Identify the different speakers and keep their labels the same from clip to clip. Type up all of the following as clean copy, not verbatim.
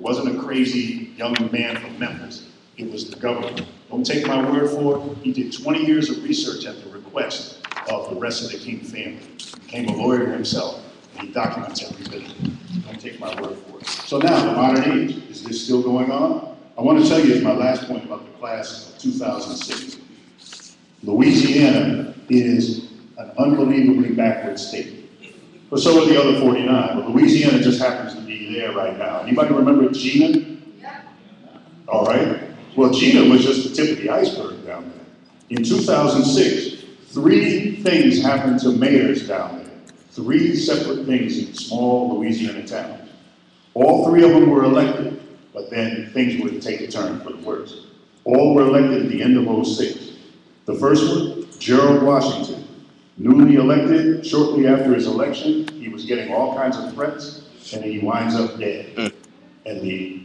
Speaker 1: It wasn't a crazy young man from Memphis. It was the government. Don't take my word for it. He did 20 years of research at the request of the rest of the King family. He became a lawyer himself, and he documents every bit of it. Don't take my word for it. So now, the modern age, is this still going on? I want to tell you, as my last point about the class of 2006, Louisiana is an unbelievably backward state. But so are the other 49, but Louisiana just happens to be there right now. Anybody remember Gina? Yeah. All right. Well, Gina was just the tip of the iceberg down there. In 2006, 3 things happened to mayors down there. 3 separate things in small Louisiana towns. All 3 of them were elected, but then things would take a turn for the worse. All were elected at the end of 06. The first one, Gerald Washington. Newly elected, shortly after his election, he was getting all kinds of threats, and he winds up dead. And the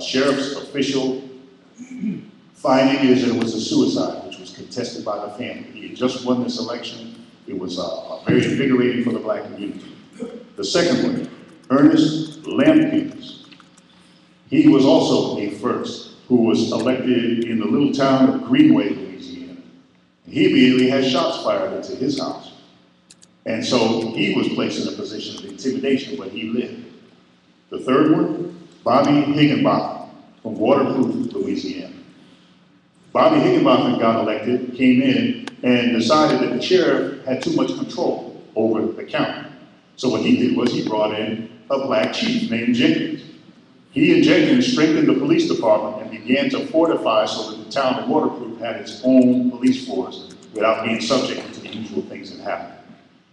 Speaker 1: sheriff's official finding is that it was a suicide, which was contested by the family. He had just won this election. It was very invigorating for the black community. The second one, Ernest Lampkins. He was also a first who was elected in the little town of Greenway, Louisiana. He immediately had shots fired into his house. And so he was placed in a position of intimidation where he lived. The third one, Bobby Higginbotham from Waterproof, Louisiana. Bobby Higginbotham got elected, came in, and decided that the sheriff had too much control over the county. So what he did was he brought in a black chief named Jenkins. He and Jenkins strengthened the police department and began to fortify so that the town of Waterproof had its own police force without being subject to the usual things that happen.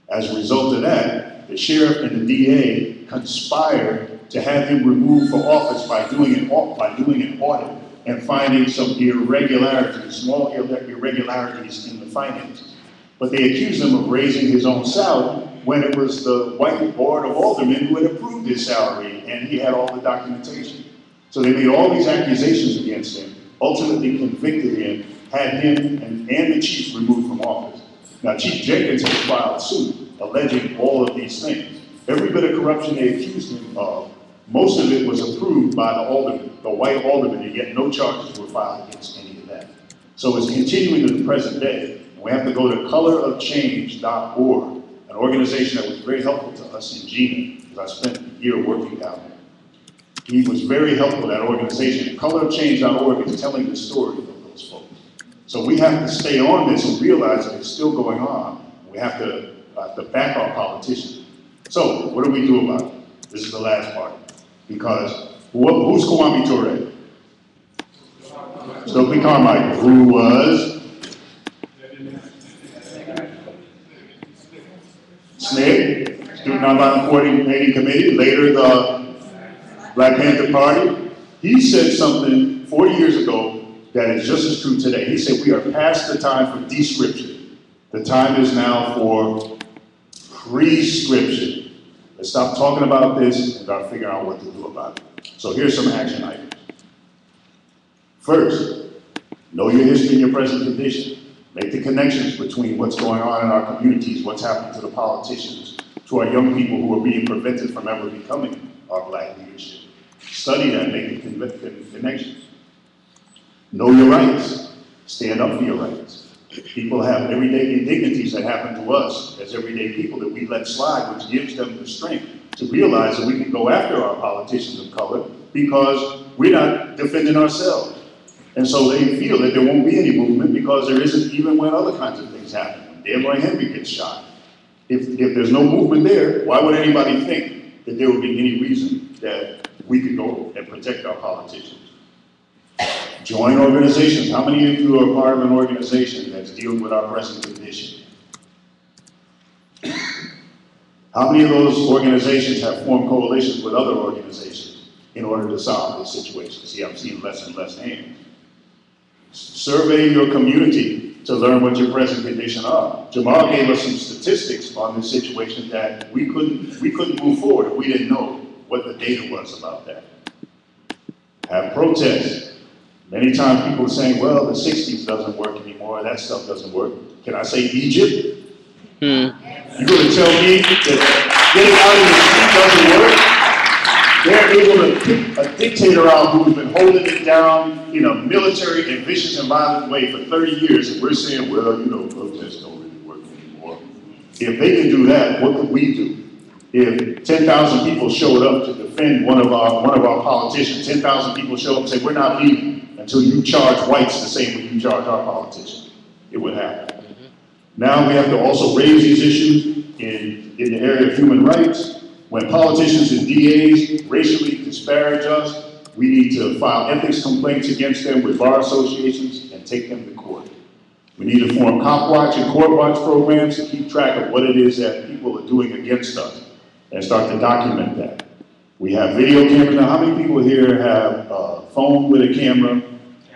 Speaker 1: As a result of that, the sheriff and the DA conspired to have him removed from office by doing an audit and finding some irregularities, small irregularities in the finances. But they accused him of raising his own salary when it was the white board of aldermen who had approved his salary, and he had all the documentation. So they made all these accusations against him, ultimately convicted him, had him and the chief removed from office. Now, Chief Jenkins has filed suit alleging all of these things. Every bit of corruption they accused him of, most of it was approved by the aldermen, the white aldermen, and yet no charges were filed against any of that. So it's continuing to the present day. And we have to go to colorofchange.org, an organization that was very helpful to us in Gina, because I spent a year working down there. He was very helpful, that organization. Colorofchange.org is telling the story of those folks. So we have to stay on this and realize that it's still going on. We have to back our politicians. So what do we do about it? This is the last part. Because who's Kwame Ture? Stokely Carmichael, who was SNCC, Student Nonviolent Coordinating Committee, later the Black Panther Party. He said something 40 years ago that is just as true today. He said, we are past the time for description. The time is now for prescription. Let's stop talking about this and start figuring out what to do about it. So here's some action items. First, know your history and your present condition. Make the connections between what's going on in our communities, what's happening to the politicians, to our young people who are being prevented from ever becoming our black leadership. Study that, make the connections. Know your rights. Stand up for your rights. People have everyday indignities that happen to us as everyday people that we let slide, which gives them the strength to realize that we can go after our politicians of color because we're not defending ourselves. And so they feel that there won't be any movement because there isn't, even when other kinds of things happen. When Delroy Henry gets shot. If there's no movement there, why would anybody think that there would be any reason that we could go and protect our politicians? Join organizations. How many of you are part of an organization that's dealing with our present condition? How many of those organizations have formed coalitions with other organizations in order to solve this situation? See, I'm seeing less and less hands. Survey your community to learn what your present condition are. Jamal gave us some statistics on this situation that we couldn't move forward if we didn't know what the data was about that. Have protests. Many times people are saying, well, the 60s doesn't work anymore, that stuff doesn't work. Can I say Egypt? You're going to tell me that getting out in the street doesn't work? They're able to pick a dictator out who's been holding it down in a military and vicious and violent way for 30 years, and we're saying, well, you know, protests don't really work anymore. If they can do that, what could we do? If 10,000 people showed up to defend one of our politicians, 10,000 people show up and say, we're not leaving until you charge whites the same way you charge our politicians, it would happen. Now we have to also raise these issues in the area of human rights. When politicians and DAs racially disparage us, we need to file ethics complaints against them with bar associations and take them to court. We need to form cop watch and court watch programs to keep track of what it is that people are doing against us and start to document that. We have video cameras. Now, how many people here have a phone with a camera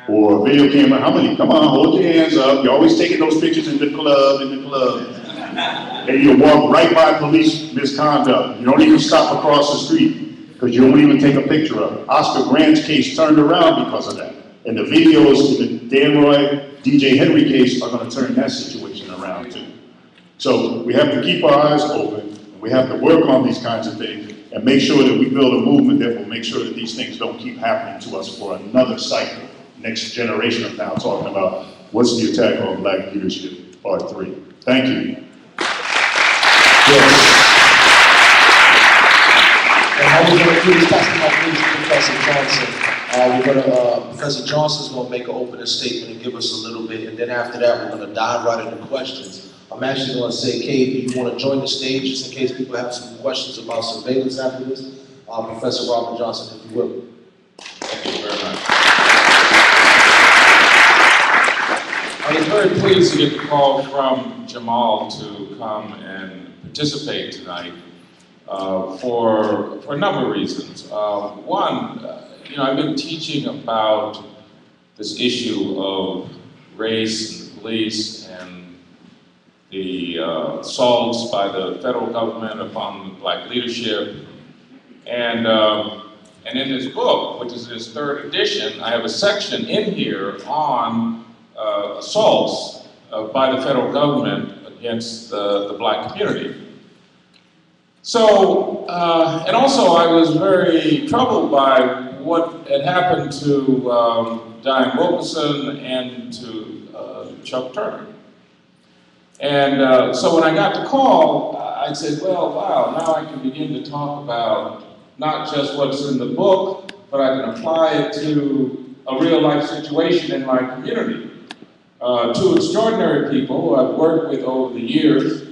Speaker 1: or a video camera? How many? Come on, hold your hands up. You're always taking those pictures in the club, And you walk right by police misconduct. You don't even stop across the street because you don't even take a picture of it. Oscar Grant's case turned around because of that. And the videos in the Dan Roy, DJ Henry case are going to turn that situation around too. So we have to keep our eyes open. We have to work on these kinds of things and make sure that we build a movement that will make sure that these things don't keep happening to us for another cycle. Next generation of now talking about what's the attack on Black leadership, part 3. Thank you.
Speaker 2: Yes. And how we're going to do this testimony, Professor Johnson. Professor Johnson's going to make an opening statement and give us a little bit, and then after that, we're going to dive right into questions. I'm actually going to say, Kate, do you want to join the stage just in case people have some questions about surveillance after this? Professor Robert Johnson, if you will.
Speaker 3: Thank you very much. I was very pleased to get the call from Jamal to come and participate tonight for a number of reasons. One, you know, I've been teaching about this issue of race and police and the assaults by the federal government upon Black leadership. And in this book, which is its 3rd edition, I have a section in here on assaults by the federal government against the Black community. So, and also I was very troubled by what had happened to Diane Wilkerson and to Chuck Turner. And so when I got the call, I said, well, wow, now I can begin to talk about not just what's in the book, but I can apply it to a real life situation in my community. 2 extraordinary people who I've worked with over the years.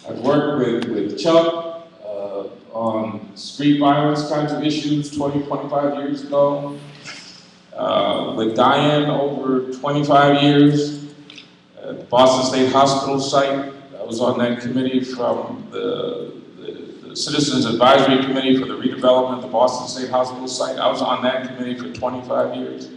Speaker 3: I've worked with Chuck on street violence kinds of issues 20, 25 years ago. With Diane over 25 years. At the Boston State Hospital site, I was on that committee from the Citizens Advisory Committee for the redevelopment of the Boston State Hospital site. I was on that committee for 25 years.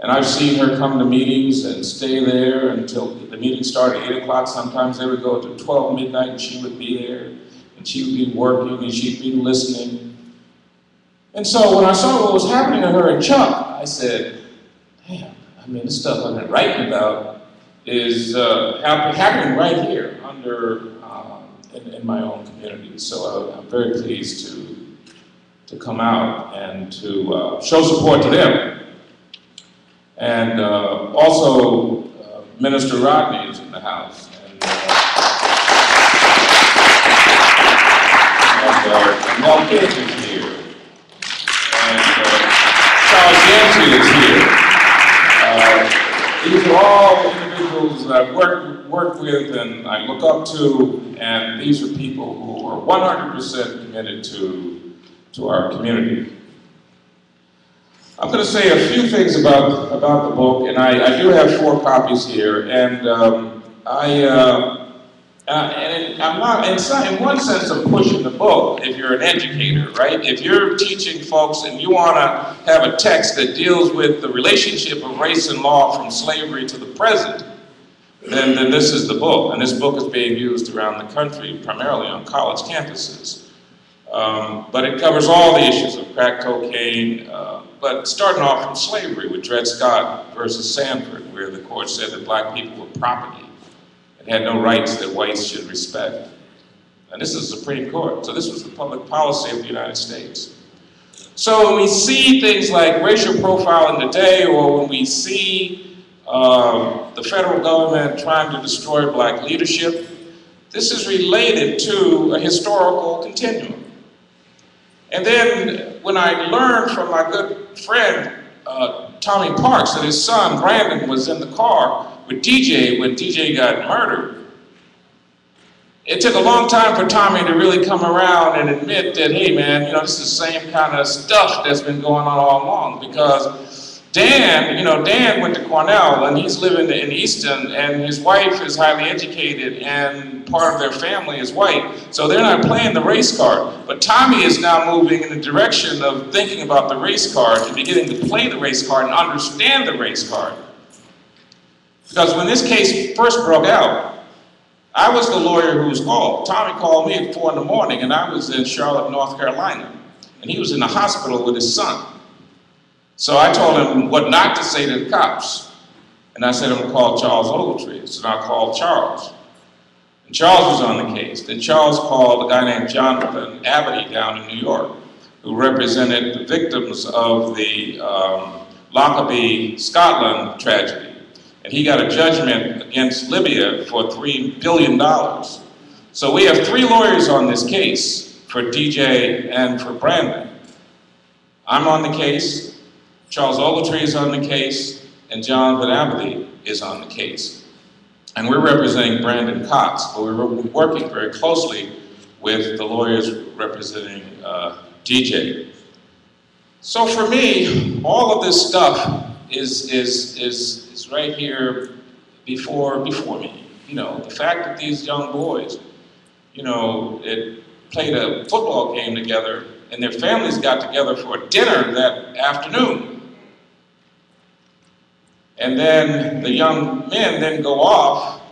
Speaker 3: And I've seen her come to meetings and stay there until the meeting started at 8 o'clock. Sometimes they would go to 12 midnight and she would be there. And she would be working and she'd be listening. And so when I saw what was happening to her and Chuck, I said, damn, I mean, this stuff I've been writing about is happening right here under, in my own community. So I'm very pleased to come out and to show support to them. And also, Minister Rodney is in the house. And Mel Kidd is here. And Charles Yancey is here. These are all individuals that I've worked with and I look up to, and these are people who are 100% committed to our community. I'm going to say a few things about the book, and I do have 4 copies here, and I'm not, in one sense, I'm pushing the book if you're an educator, right? If you're teaching folks and you want to have a text that deals with the relationship of race and law from slavery to the present, then this is the book. And this book is being used around the country, primarily on college campuses. But it covers all the issues of crack cocaine, but starting off from slavery with Dred Scott versus Sanford, where the court said that Black people were property and had no rights that whites should respect. And this is the Supreme Court. So this was the public policy of the United States. So when we see things like racial profiling today, or when we see the federal government trying to destroy black leadership, this is related to a historical continuum. And then when I learned from my good friend, Tommy Parks, that his son, Brandon, was in the car with DJ when DJ got murdered, it took a long time for Tommy to really come around and admit that, hey man, you know, this is the same kind of stuff that's been going on all along, because Dan, you know, Dan went to Cornell and he's living in Easton, and his wife is highly educated and part of their family is white, so they're not playing the race card. But Tommy is now moving in the direction of thinking about the race card and beginning to play the race card and understand the race card. Because when this case first broke out, I was the lawyer who was called. Tommy called me at 4 in the morning, and I was in Charlotte, North Carolina, and he was in the hospital with his son. So I told him what not to say to the cops. And I said, I'm gonna call Charles Ogletree. So I called Charles. And Charles was on the case. Then Charles called a guy named Jonathan Abity down in New York, who represented the victims of the Lockerbie, Scotland tragedy. And he got a judgment against Libya for $3 billion. So we have 3 lawyers on this case, for DJ and for Brandon. I'm on the case, Charles Ogletree is on the case, and Jonathan Abity is on the case. And we're representing Brandon Cox, but we're working very closely with the lawyers representing DJ. So for me, all of this stuff is right here before me. You know, the fact that these young boys, you know, played a football game together and their families got together for dinner that afternoon. And then the young men then go off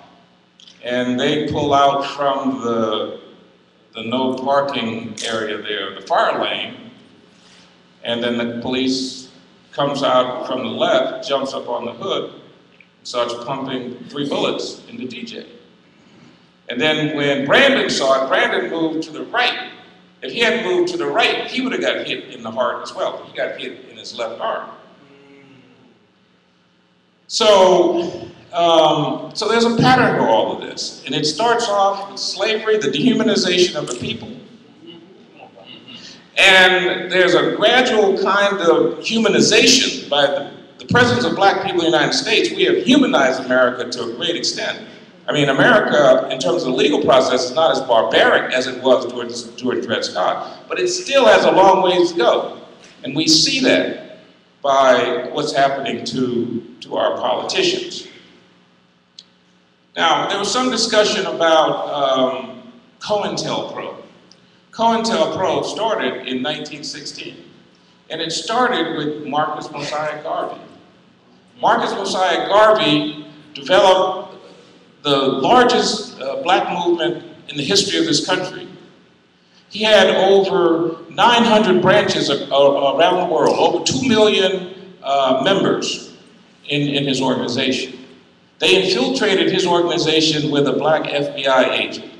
Speaker 3: and they pull out from the no parking area there, the fire lane, and then the police comes out from the left, jumps up on the hood, and starts pumping 3 bullets into DJ. And then when Brandon saw it, Brandon moved to the right. If he hadn't moved to the right, he would have got hit in the heart as well. He got hit in his left arm. So there's a pattern to all of this. And it starts off with slavery, the dehumanization of the people. And there's a gradual kind of humanization by the presence of black people in the United States. We have humanized America to a great extent. I mean, America, in terms of the legal process, is not as barbaric as it was during Dred Scott, but it still has a long ways to go. And we see that by what's happening to our politicians. Now, there was some discussion about COINTELPRO. COINTELPRO started in 1916, and it started with Marcus Mosiah Garvey. Marcus Mosiah Garvey developed the largest black movement in the history of this country. He had over 900 branches around the world, over 2 million members in his organization. They infiltrated his organization with a black FBI agent.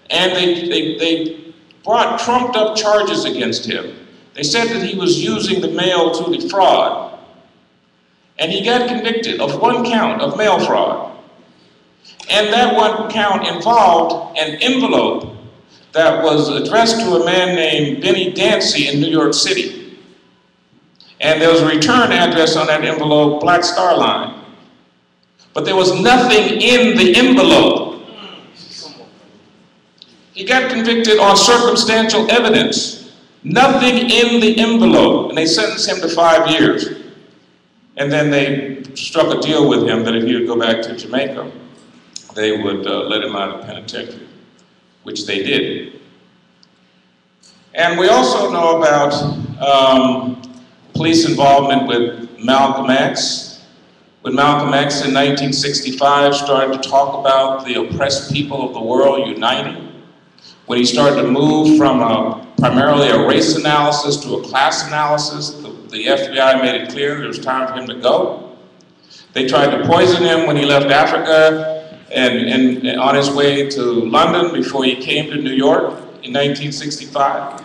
Speaker 3: And they brought trumped up charges against him. They said that he was using the mail to defraud. And he got convicted of 1 count of mail fraud. And that 1 count involved an envelope that was addressed to a man named Benny Dancy in New York City. And there was a return address on that envelope, Black Star Line. But there was nothing in the envelope. He got convicted on circumstantial evidence. Nothing in the envelope. And they sentenced him to 5 years. And then they struck a deal with him that if he would go back to Jamaica, they would let him out of the penitentiary, which they did. And we also know about police involvement with Malcolm X. When Malcolm X in 1965 started to talk about the oppressed people of the world uniting, when he started to move from primarily a race analysis to a class analysis, the FBI made it clear it was time for him to go. They tried to poison him when he left Africa. and on his way to London before he came to New York in 1965.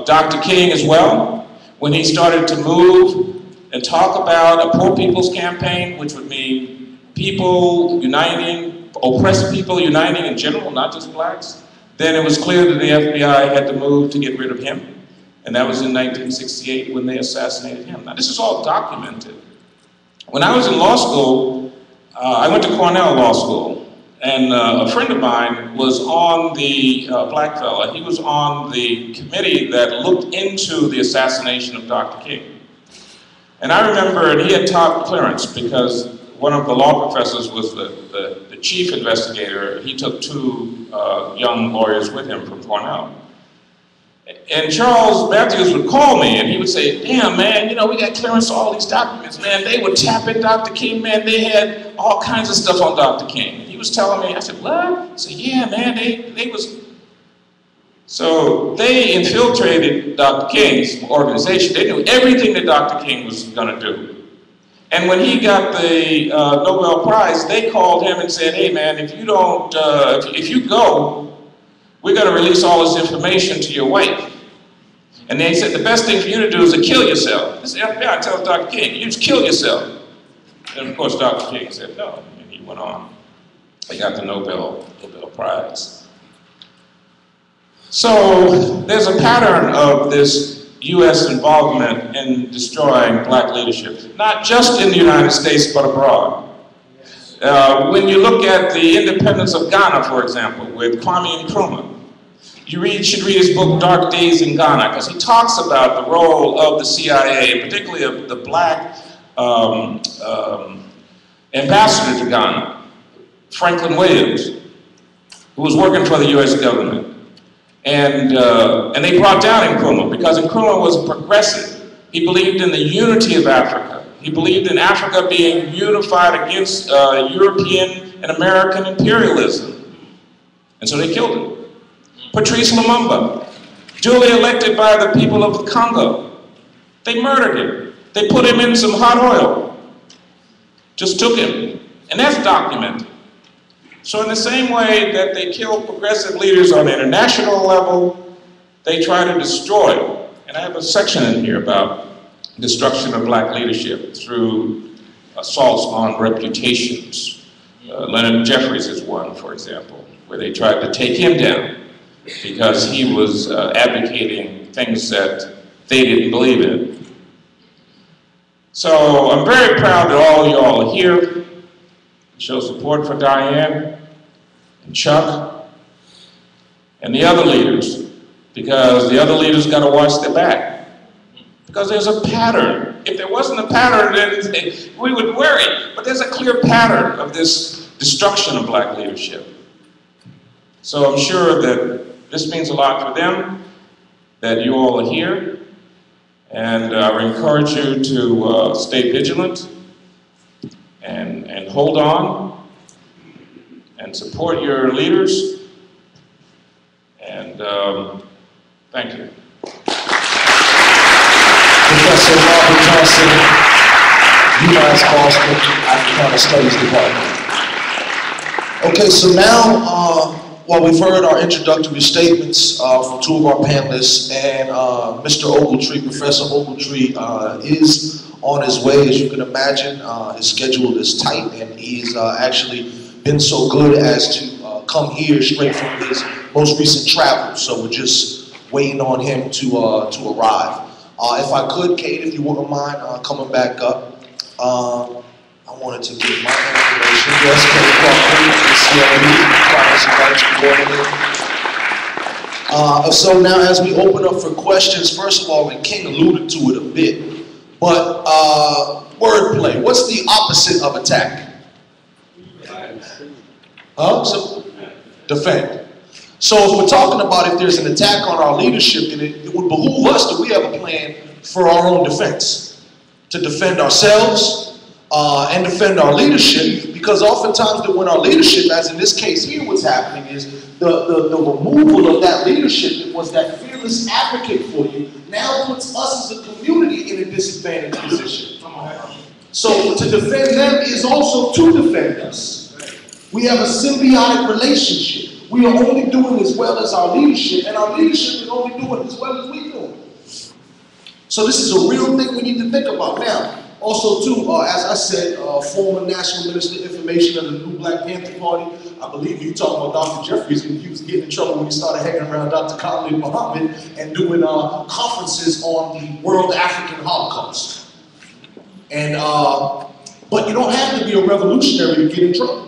Speaker 3: Dr. King as well, when he started to move and talk about a poor people's campaign, which would mean people uniting, oppressed people uniting in general, not just blacks, then it was clear that the FBI had to move to get rid of him. And that was in 1968 when they assassinated him. Now, this is all documented. When I was in law school, I went to Cornell Law School, and a friend of mine was on the, black fella, he was on the committee that looked into the assassination of Dr. King. And I remember he had taught clearance because one of the law professors was the chief investigator. He took two young lawyers with him from Cornell. And Charles Matthews would call me and he would say, damn man, you know, we got clearance to all these documents, man. They would tap in Dr. King, man. They had all kinds of stuff on Dr. King. He was telling me, I said, what? He said, yeah, man, they was. So they infiltrated Dr. King's organization. They knew everything that Dr. King was gonna do. And when he got the Nobel Prize, they called him and said, hey man, if you don't, if you go, we're going to release all this information to your wife. And they said, the best thing for you to do is to kill yourself. This FBI tells Dr. King, you just kill yourself. And of course, Dr. King said no, and he went on. They got the Nobel Prize. So there's a pattern of this U.S. involvement in destroying black leadership, not just in the United States, but abroad. When you look at the independence of Ghana, for example, with Kwame Nkrumah, you should read his book, Dark Days in Ghana, because he talks about the role of the CIA, particularly of the black ambassador to Ghana, Franklin Williams, who was working for the US government. And they brought down Nkrumah, because Nkrumah was progressive. He believed in the unity of Africa. He believed in Africa being unified against European and American imperialism. And so they killed him. Patrice Lumumba, duly elected by the people of Congo. They murdered him. They put him in some hot oil. Just took him. And that's documented. So in the same way that they kill progressive leaders on the international level, they try to destroy. And I have a section in here about destruction of black leadership through assaults on reputations. Leonard Jeffries is one, for example, where they tried to take him down because he was advocating things that they didn't believe in. So I'm very proud that all of y'all are here. Show support for Diane and Chuck and the other leaders, because the other leaders got to watch their back. Because there's a pattern. If there wasn't a pattern, then we would worry. But there's a clear pattern of this destruction of black leadership. So I'm sure that this means a lot for them, that you all are here. And I would encourage you to stay vigilant and hold on and support your leaders. And thank you.
Speaker 2: Professor Robert Johnson, UMass Boston Africana Studies Department. Okay, so now, well, we've heard our introductory statements from two of our panelists, and Mr. Ogletree, Professor Ogletree, is on his way. As you can imagine, his schedule is tight, and he's actually been so good as to come here straight from his most recent travel. So we're just waiting on him to arrive. If I could, Kate, if you wouldn't mind coming back up. I wanted to give my information. Yes, Kate Clark, so now as we open up for questions, first of all, and King alluded to it a bit, but wordplay, what's the opposite of attack? So, defend. So if we're talking about if there's an attack on our leadership, then it would behoove us that we have a plan for our own defense, to defend ourselves and defend our leadership, because oftentimes when our leadership, as in this case here, what's happening is the removal of that leadership that was that fearless advocate for you now puts us as a community in a disadvantaged position. So to defend them is also to defend us. We have a symbiotic relationship. We are only doing as well as our leadership, and our leadership is only doing as well as we do. So this is a real thing we need to think about. Now, also too, as I said, former National Minister of Information of the New Black Panther Party, I believe you talking about Dr. Jeffries, and he was getting in trouble when he started hanging around Dr. Khalid Muhammad and doing conferences on the World African Holocaust. And, but you don't have to be a revolutionary to get in trouble.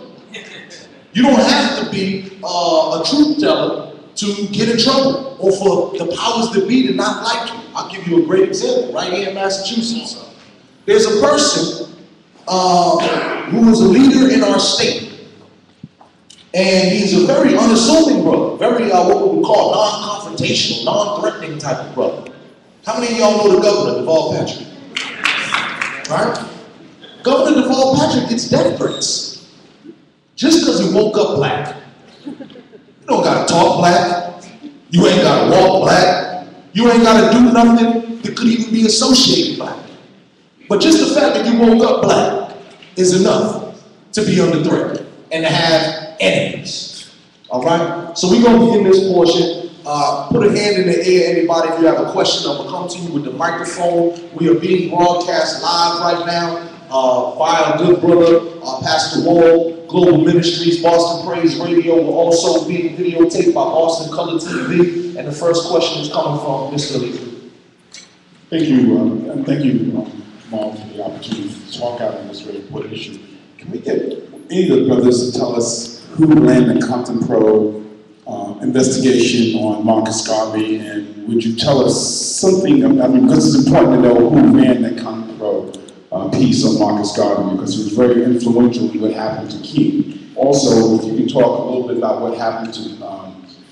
Speaker 2: You don't have to be a truth teller to get in trouble, or for the powers that be to not like you. I'll give you a great example right here in Massachusetts. There's a person who is a leader in our state, and he's a very unassuming brother, very what we would call non-confrontational, non-threatening type of brother. How many of y'all know the governor, Deval Patrick? Right? Governor Deval Patrick gets death threats just because he woke up black. You don't gotta talk black. You ain't gotta walk black. You ain't gotta do nothing that could even be associated black. But just the fact that you woke up black is enough to be under threat and to have enemies. All right? So we're going to begin this portion. Put a hand in the air, anybody, if you have a question. I'm going to come to you with the microphone. We are being broadcast live right now via our good brother, Pastor Wall, Global Ministries, Boston Praise Radio. We're also being videotaped by Boston Color TV. And the first question is coming from Mr. Lee.
Speaker 4: Thank you, Mom, for the opportunity to talk out on this very important issue. Can we get any of the brothers to tell us who ran the Compton Pro investigation on Marcus Garvey, and would you tell us something, because it's important to know who ran the Compton Pro piece on Marcus Garvey, because he was very influential in what happened to King. Also, if you can talk a little bit about what happened to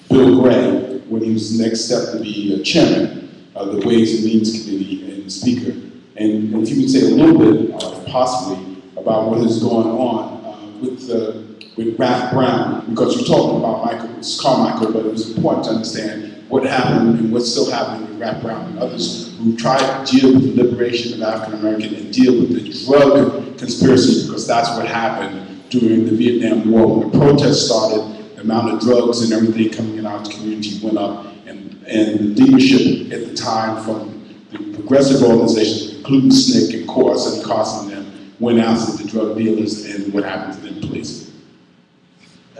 Speaker 4: Bill Gray when he was next step to be chairman of the Ways and Means Committee and Speaker. And if you could say a little bit, possibly, about what is going on with Ralph Brown, because you're talking about Carmichael, but it was important to understand what happened and what's still happening with Ralph Brown and others who tried to deal with the liberation of African American and deal with the drug conspiracy, because that's what happened during the Vietnam War. When the protests started, the amount of drugs and everything coming in our community went up, and the leadership at the time from the progressive organizations, including SNCC and CORS and Carson and them, went after the drug dealers and what happened to them, please.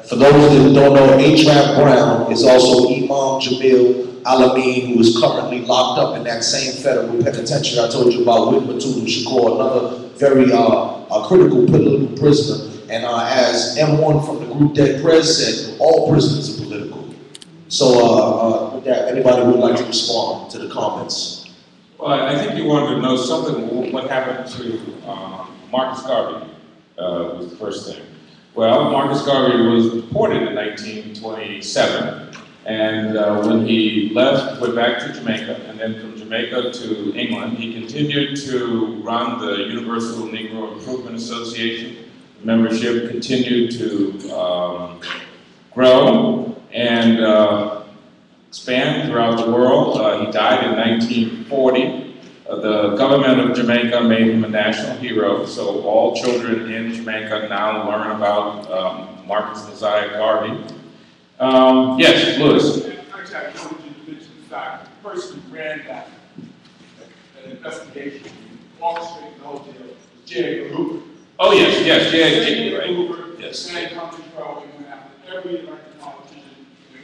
Speaker 2: For those that don't know, H.Rap Brown is also Imam Jamil Alameen, who is currently locked up in that same federal penitentiary I told you about with Mutulu Shakur, another very critical political prisoner. And as M1 from the group Dead Prez said, all prisoners are political. So with that, anybody would like to respond to the comments?
Speaker 3: Well, I think you wanted to know something, what happened to Marcus Garvey was the first thing. Well, Marcus Garvey was deported in 1927, and when he left, went back to Jamaica, and then from Jamaica to England, he continued to run the Universal Negro Improvement Association. The membership continued to grow and expand throughout the world. He died in 1940. The government of Jamaica made him a national hero, so all children in Jamaica now learn about Marcus Mosiah Garvey. Yes, Lewis.
Speaker 5: Actually, I told you to mention the fact, the person who ran that an investigation, orchestrated the whole deal, was J. Edgar Hoover.
Speaker 3: Oh yes, J.
Speaker 5: Edgar
Speaker 3: right.
Speaker 5: Hoover,
Speaker 3: Yes.
Speaker 5: ran Compton Pro, and went after every elected politician.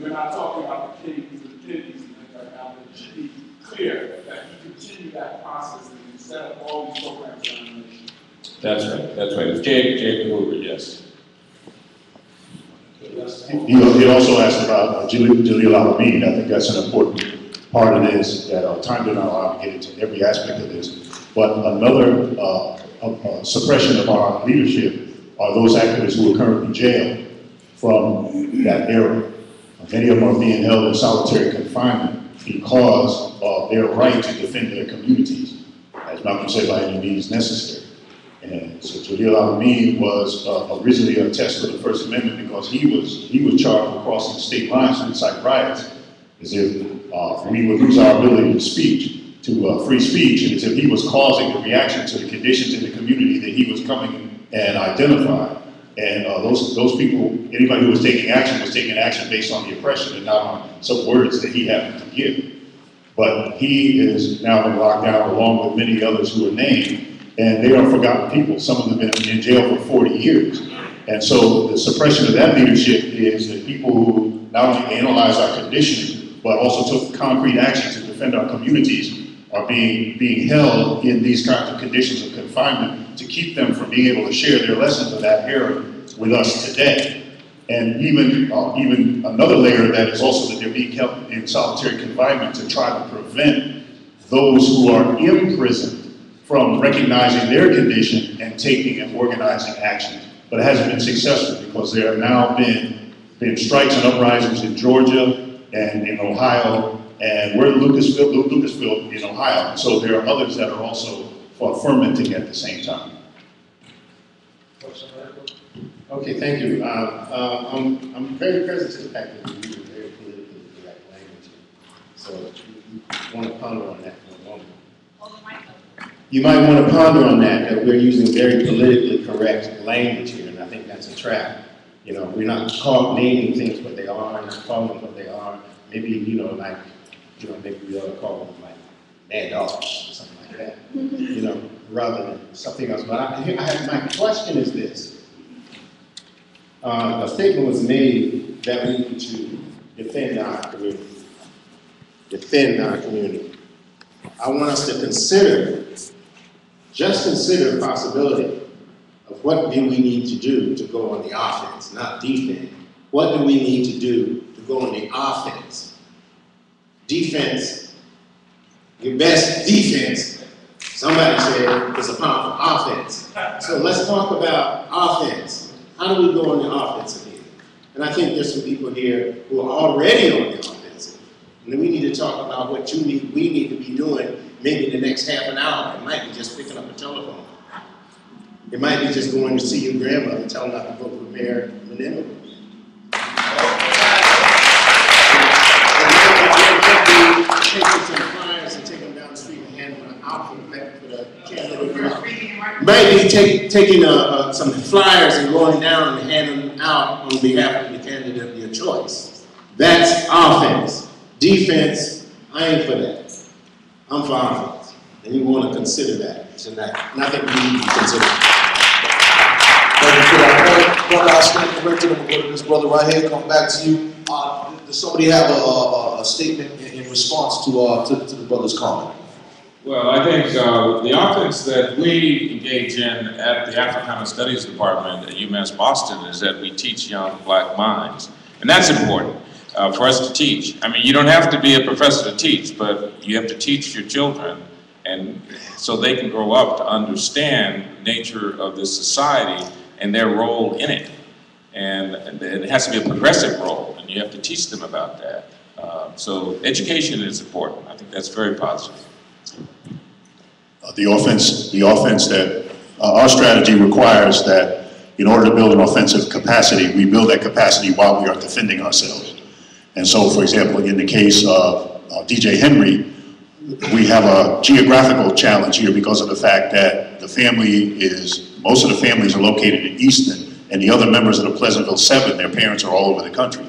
Speaker 5: We're not talking about the Kings and the Kennedys and things like that, but it should be clear that he continued that process and set up all these programs around the nation.
Speaker 3: That's right. It's J. Edgar Hoover, yes.
Speaker 1: He also asked about Jalil Al-Amin. I think that's an important part of this, that time did not allow to get into every aspect of this. But another suppression of our leadership are those activists who are currently jailed from that era. Many of them are being held in solitary confinement because of their right to defend their communities, as Malcolm said, by any means necessary. And so Jalil Al-Amin was originally a test of the First Amendment because he was charged with crossing state lines to incite riots, as if we would lose our ability to speak, to free speech, and as if he was causing the reaction to the conditions in the community that he was coming and identifying And those people, anybody who was taking action based on the oppression and not on some words that he happened to give. But he is now in lockdown along with many others who are named, and they are forgotten people. Some of them have been in jail for 40 years. And so the suppression of that leadership is that people who not only analyze our condition, but also took concrete action to defend our communities are being held in these kinds of conditions of confinement to keep them from being able to share their lessons of that era with us today. And even another layer of that is also that they're being kept in solitary confinement to try to prevent those who are imprisoned from recognizing their condition and taking and organizing actions. But it hasn't been successful because there have now been strikes and uprisings in Georgia and in Ohio, and we're in Lucasville in Ohio. So there are others that are also fermenting at the same time.
Speaker 6: Okay, thank you. I'm very present to the fact that we use very politically correct language. So you want to ponder on that for a moment. You might want to ponder on that we're using very politically correct language here, and I think that's a trap. You know, we're not naming things what they are, not calling them what they are. Maybe, maybe we ought to call them like mad dogs or something like that. You know, rather than something else. But my question is this. A statement was made that we need to defend our community. Defend our community. I want us to consider the possibility of what do we need to do to go on the offense, not defend. What do we need to do to go on the offense? Defense, your best defense, somebody said, is a powerful offense. So let's talk about offense. How do we go on the offensive here? And I think there's some people here who are already on the offensive. And then we need to talk about what we need to be doing maybe the next half an hour. It might be just picking up a telephone. It might be just going to see your grandmother, telling her to go prepare manure. Taking some flyers and taking them down the street and handing them out for the candidate. Maybe taking some flyers and going down and handing them out on behalf of the candidate of your choice. That's offense. Defense, I ain't for that. I'm for offense. And you want to consider that tonight. And I think we need to consider it.
Speaker 2: One last statement, Richard, and we'll go to this brother right here, come back to you. Does somebody have a statement in response to the brother's comment?
Speaker 3: Well, I think the offense that we engage in at the Africana Studies Department at UMass Boston is that we teach young black minds. And that's important for us to teach. I mean, you don't have to be a professor to teach, but you have to teach your children, and so they can grow up to understand the nature of this society and their role in it. And it has to be a progressive role, and you have to teach them about that. So education is important. I think that's very positive.
Speaker 1: The offense that our strategy requires that in order to build an offensive capacity, we build that capacity while we are defending ourselves. And so, for example, in the case of DJ Henry, we have a geographical challenge here because of the fact that most of the families are located in Easton, and the other members of the Pleasantville 7, their parents are all over the country.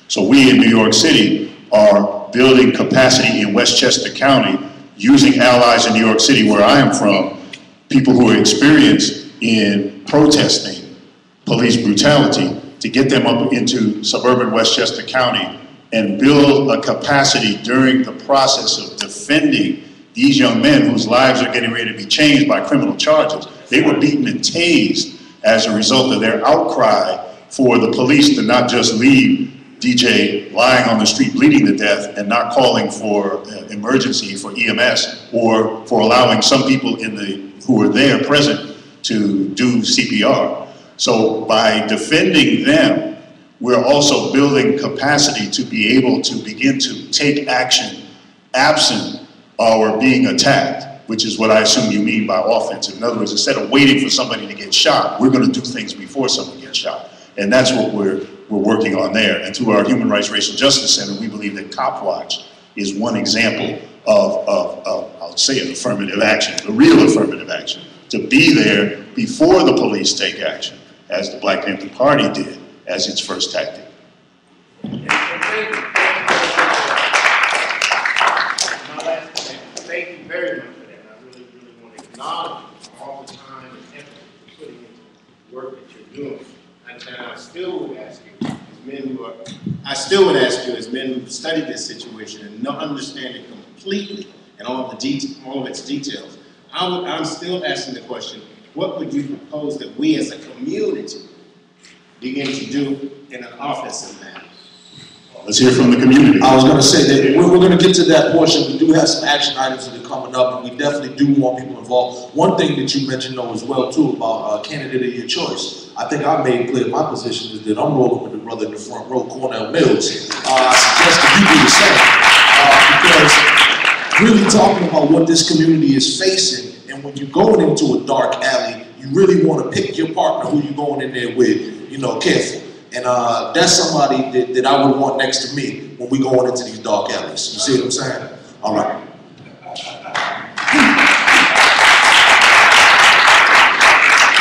Speaker 1: So we in New York City are building capacity in Westchester County using allies in New York City, where I am from, people who are experienced in protesting police brutality, to get them up into suburban Westchester County and build a capacity during the process of defending these young men whose lives are getting ready to be changed by criminal charges. They were beaten and tased as a result of their outcry for the police to not just leave DJ lying on the street bleeding to death and not calling for emergency for EMS, or for allowing some people who were there present to do CPR. So by defending them, we're also building capacity to be able to begin to take action absent our being attacked, which is what I assume you mean by offensive. In other words, instead of waiting for somebody to get shot, we're going to do things before someone gets shot. And that's what we're working on there. And through our Human Rights Racial Justice Center, we believe that Cop Watch is one example of I'll say an affirmative action, the real affirmative action, to be there before the police take action as the Black Panther Party did as its first tactic.
Speaker 6: Thank you very much for that. I really, really want to acknowledge all the time and effort you're putting into the work that you're doing. And I still would ask you, as men who study this situation and not understand it completely and all of its details, I'm still asking the question, what would you propose that we as a community begin to do in an office in that?
Speaker 1: Let's hear from the community.
Speaker 2: I was going to say that we're going to get to that portion. We do have some action items that are coming up, and we definitely do want people involved. One thing that you mentioned, though, as well, too, about candidate of your choice. I think I made clear my position is that I'm rolling with the brother in the front row, Cornell Mills. I suggest that you do the same, because really talking about what this community is facing, and when you're going into a dark alley, you really want to pick your partner who you're going in there with, you know, careful. And that's somebody that I would want next to me when we going into these dark alleys. You see what I'm saying? All right.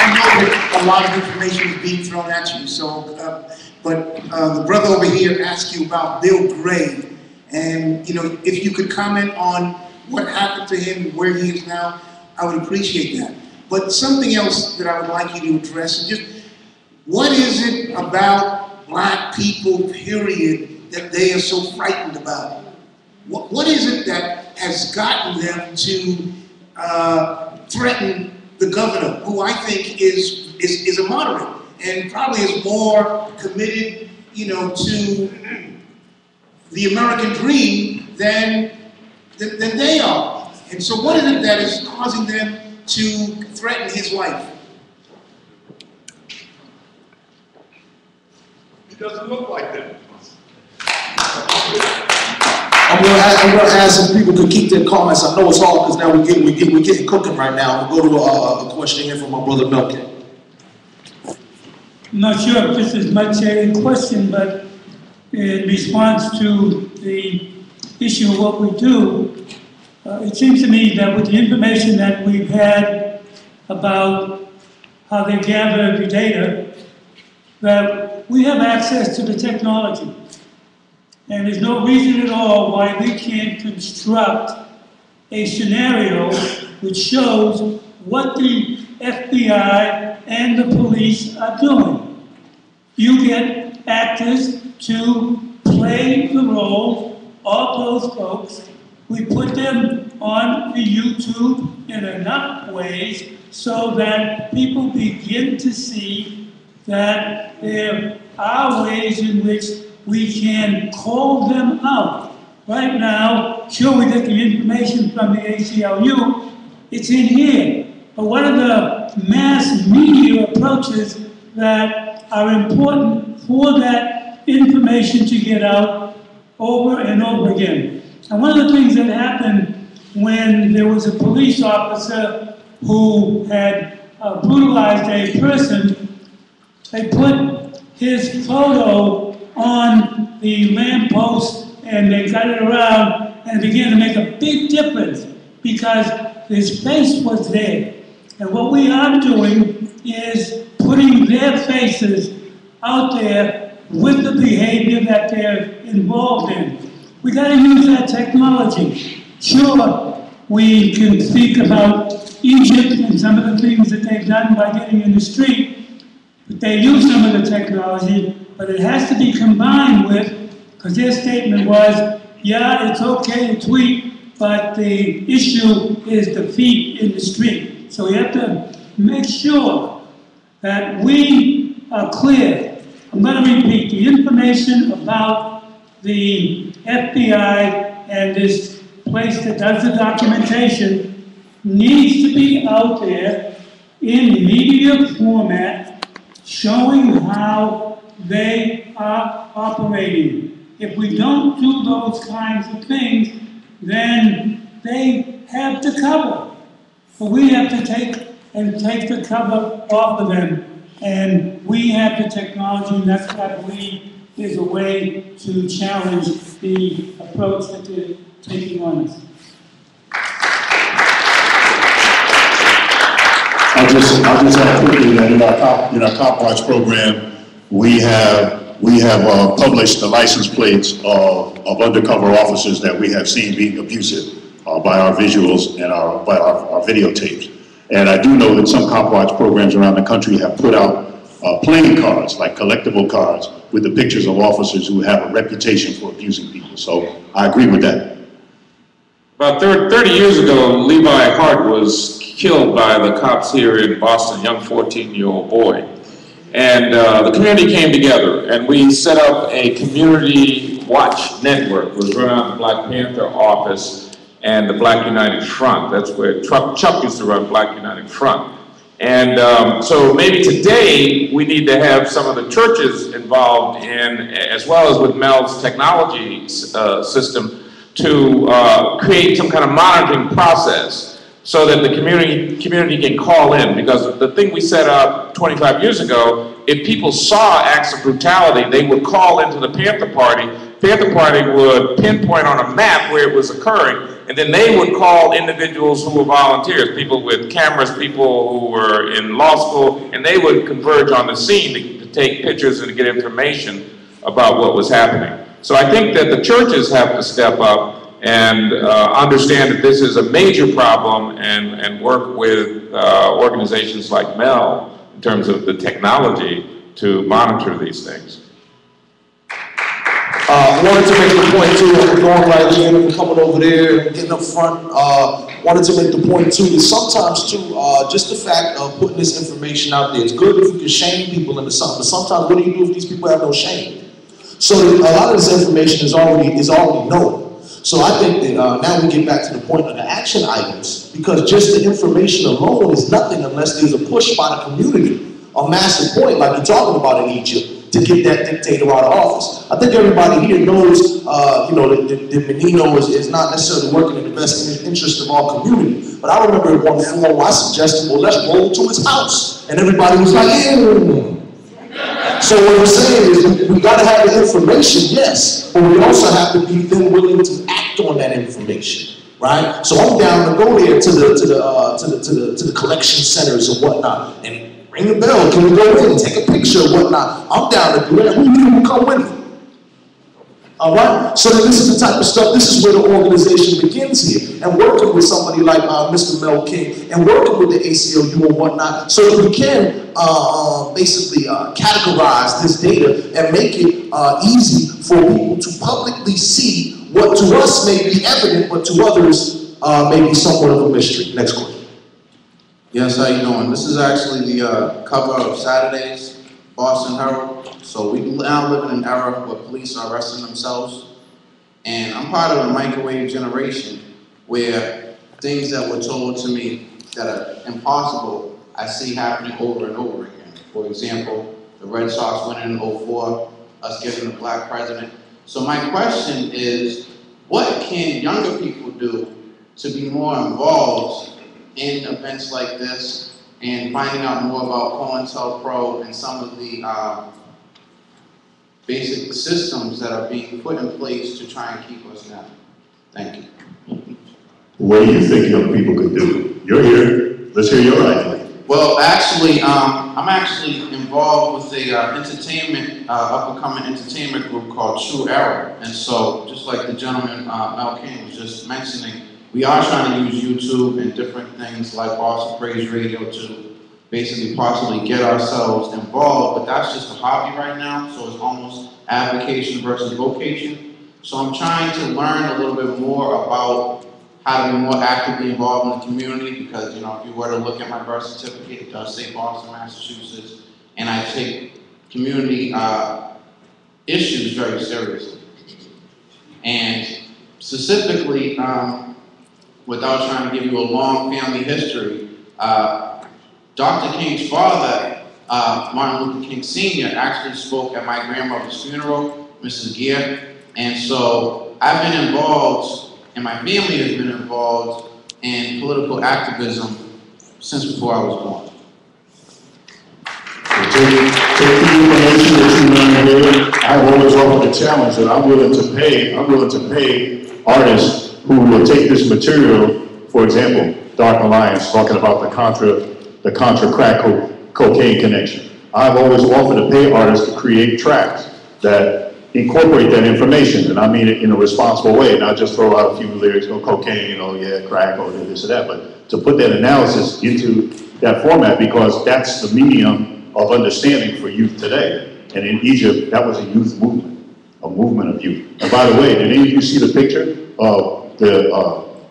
Speaker 7: I know that a lot of information is being thrown at you, so, but the brother over here asked you about Bill Gray, and, you know, if you could comment on what happened to him, where he is now, I would appreciate that. But something else that I would like you to address is just, what is it about Black people, period, that they are so frightened about? What is it that has gotten them to threaten the governor, who I think is a moderate and probably is more committed, you know, to the American dream than they are? And so what is it that is causing them to threaten his life?
Speaker 5: Doesn't look like that.
Speaker 2: I'm gonna ask if people could keep their comments. I know it's hard because now we're getting cooking right now. We'll go to a question here from my brother Melkin.
Speaker 8: I'm not sure if this is much a question, but in response to the issue of what we do, it seems to me that with the information that we've had about how they gather the data, that we have access to the technology. And there's no reason at all why we can't construct a scenario which shows what the FBI and the police are doing. You get actors to play the role of those folks. We put them on the YouTube in enough ways so that people begin to see that there are ways in which we can call them out. Right now, sure, we get the information from the ACLU, it's in here. But what are the mass media approaches that are important for that information to get out over and over again? And one of the things that happened when there was a police officer who had brutalized a person, they put his photo on the lamppost and they got it around and it began to make a big difference because his face was there. And what we are doing is putting their faces out there with the behavior that they're involved in. We got to use that technology. Sure, we can speak about Egypt and some of the things that they've done by getting in the street. They use some of the technology, but it has to be combined with, because their statement was, yeah, it's okay to tweet, but the issue is the feet in the street. So we have to make sure that we are clear. I'm going to repeat, the information about the FBI and this place that does the documentation needs to be out there in media format, showing how they are operating. If we don't do those kinds of things, then they have the cover. But we have to take the cover off of them. And we have the technology, and that's what I believe is a way to challenge the approach that they're taking on us.
Speaker 1: I'll just add quickly that in our Cop Watch program, we have published the license plates of undercover officers that we have seen being abusive by our visuals and by our videotapes. And I do know that some Cop Watch programs around the country have put out playing cards, like collectible cards, with the pictures of officers who have a reputation for abusing people. So I agree with that.
Speaker 3: About 30 years ago, Levi Hart was killed by the cops here in Boston, a young 14-year-old boy. And the community came together, and we set up a community watch network. It was run out of the Black Panther office and the Black United Front. That's where Chuck used to run Black United Front. And so maybe today we need to have some of the churches involved in, as well as with Mel's technology system, to create some kind of monitoring process so that the community can call in. Because the thing we set up 25 years ago, if people saw acts of brutality, they would call into the Panther Party. Panther Party would pinpoint on a map where it was occurring, and then they would call individuals who were volunteers, people with cameras, people who were in law school, and they would converge on the scene to take pictures and to get information about what was happening. So I think that the churches have to step up and understand that this is a major problem and work with organizations like Mel in terms of the technology to monitor these things.
Speaker 2: Wanted to make the point too, we're going right here, we're coming over there, getting up front. Wanted to make the point too that sometimes too, just the fact of putting this information out there, it's good if you can shame people into something, but sometimes what do you do if these people have no shame? So a lot of this information is already known. So I think that now we get back to the point of the action items, because just the information alone is nothing unless there's a push by the community, a massive point like you're talking about in Egypt, to get that dictator out of office. I think everybody here knows, that Menino is not necessarily working in the best interest of our community. But I remember at one forum I suggested, well, let's roll to his house. And everybody was like, yeah. So what I'm saying is we got to have the information, yes, but we also have to be then willing to act on that information, right? So I'm down to go there to the collection centers and whatnot, and ring the bell, can we go in, take a picture or whatnot. I'm down to do that. Who you come with me? All right? So this is the type of stuff, this is where the organization begins here. And working with somebody like Mr. Mel King, and working with the ACLU and whatnot, so that we can basically categorize this data and make it easy for people to publicly see what to us may be evident, but to others may be somewhat of a mystery. Next question.
Speaker 9: Yes, how you doing? This is actually the cover of Saturday's Boston Herald. So we now live in an era where police are arresting themselves. And I'm part of a microwave generation where things that were told to me that are impossible, I see happening over and over again. For example, the Red Sox winning in 2004, us getting a black president. So my question is, what can younger people do to be more involved in events like this and finding out more about COINTELPRO and some of the basic systems that are being put in place to try and keep us down? Thank you.
Speaker 1: What do you think young people could do? You're here. Let's hear your idea.
Speaker 9: Well, actually, I'm actually involved with a up-and-coming entertainment group called True Era. And so, just like the gentleman Mel King was just mentioning, we are trying to use YouTube and different things like Boston Praise Radio to basically possibly get ourselves involved, but that's just a hobby right now, so it's almost application versus vocation. So I'm trying to learn a little bit more about how to be more actively involved in the community, because, you know, if you were to look at my birth certificate, it does say Boston, Massachusetts, and I take community issues very seriously. And specifically, without trying to give you a long family history, Dr. King's father, Martin Luther King Sr., actually spoke at my grandmother's funeral, Mrs. Gear, and so I've been involved, and my family has been involved in political activism since before I was born.
Speaker 1: Take the information that you learn here. I've always offered a challenge that I'm willing to pay artists who will take this material, for example, Dark Alliance, talking about the the Contra crack cocaine connection. I've always offered to pay artists to create tracks that incorporate that information, and I mean it in a responsible way, not just throw out a few lyrics, oh, cocaine, oh yeah, crack, oh this or that, but to put that analysis into that format, because that's the medium of understanding for youth today. And in Egypt, that was a youth movement, a movement of youth. And by the way, did any of you see the picture of the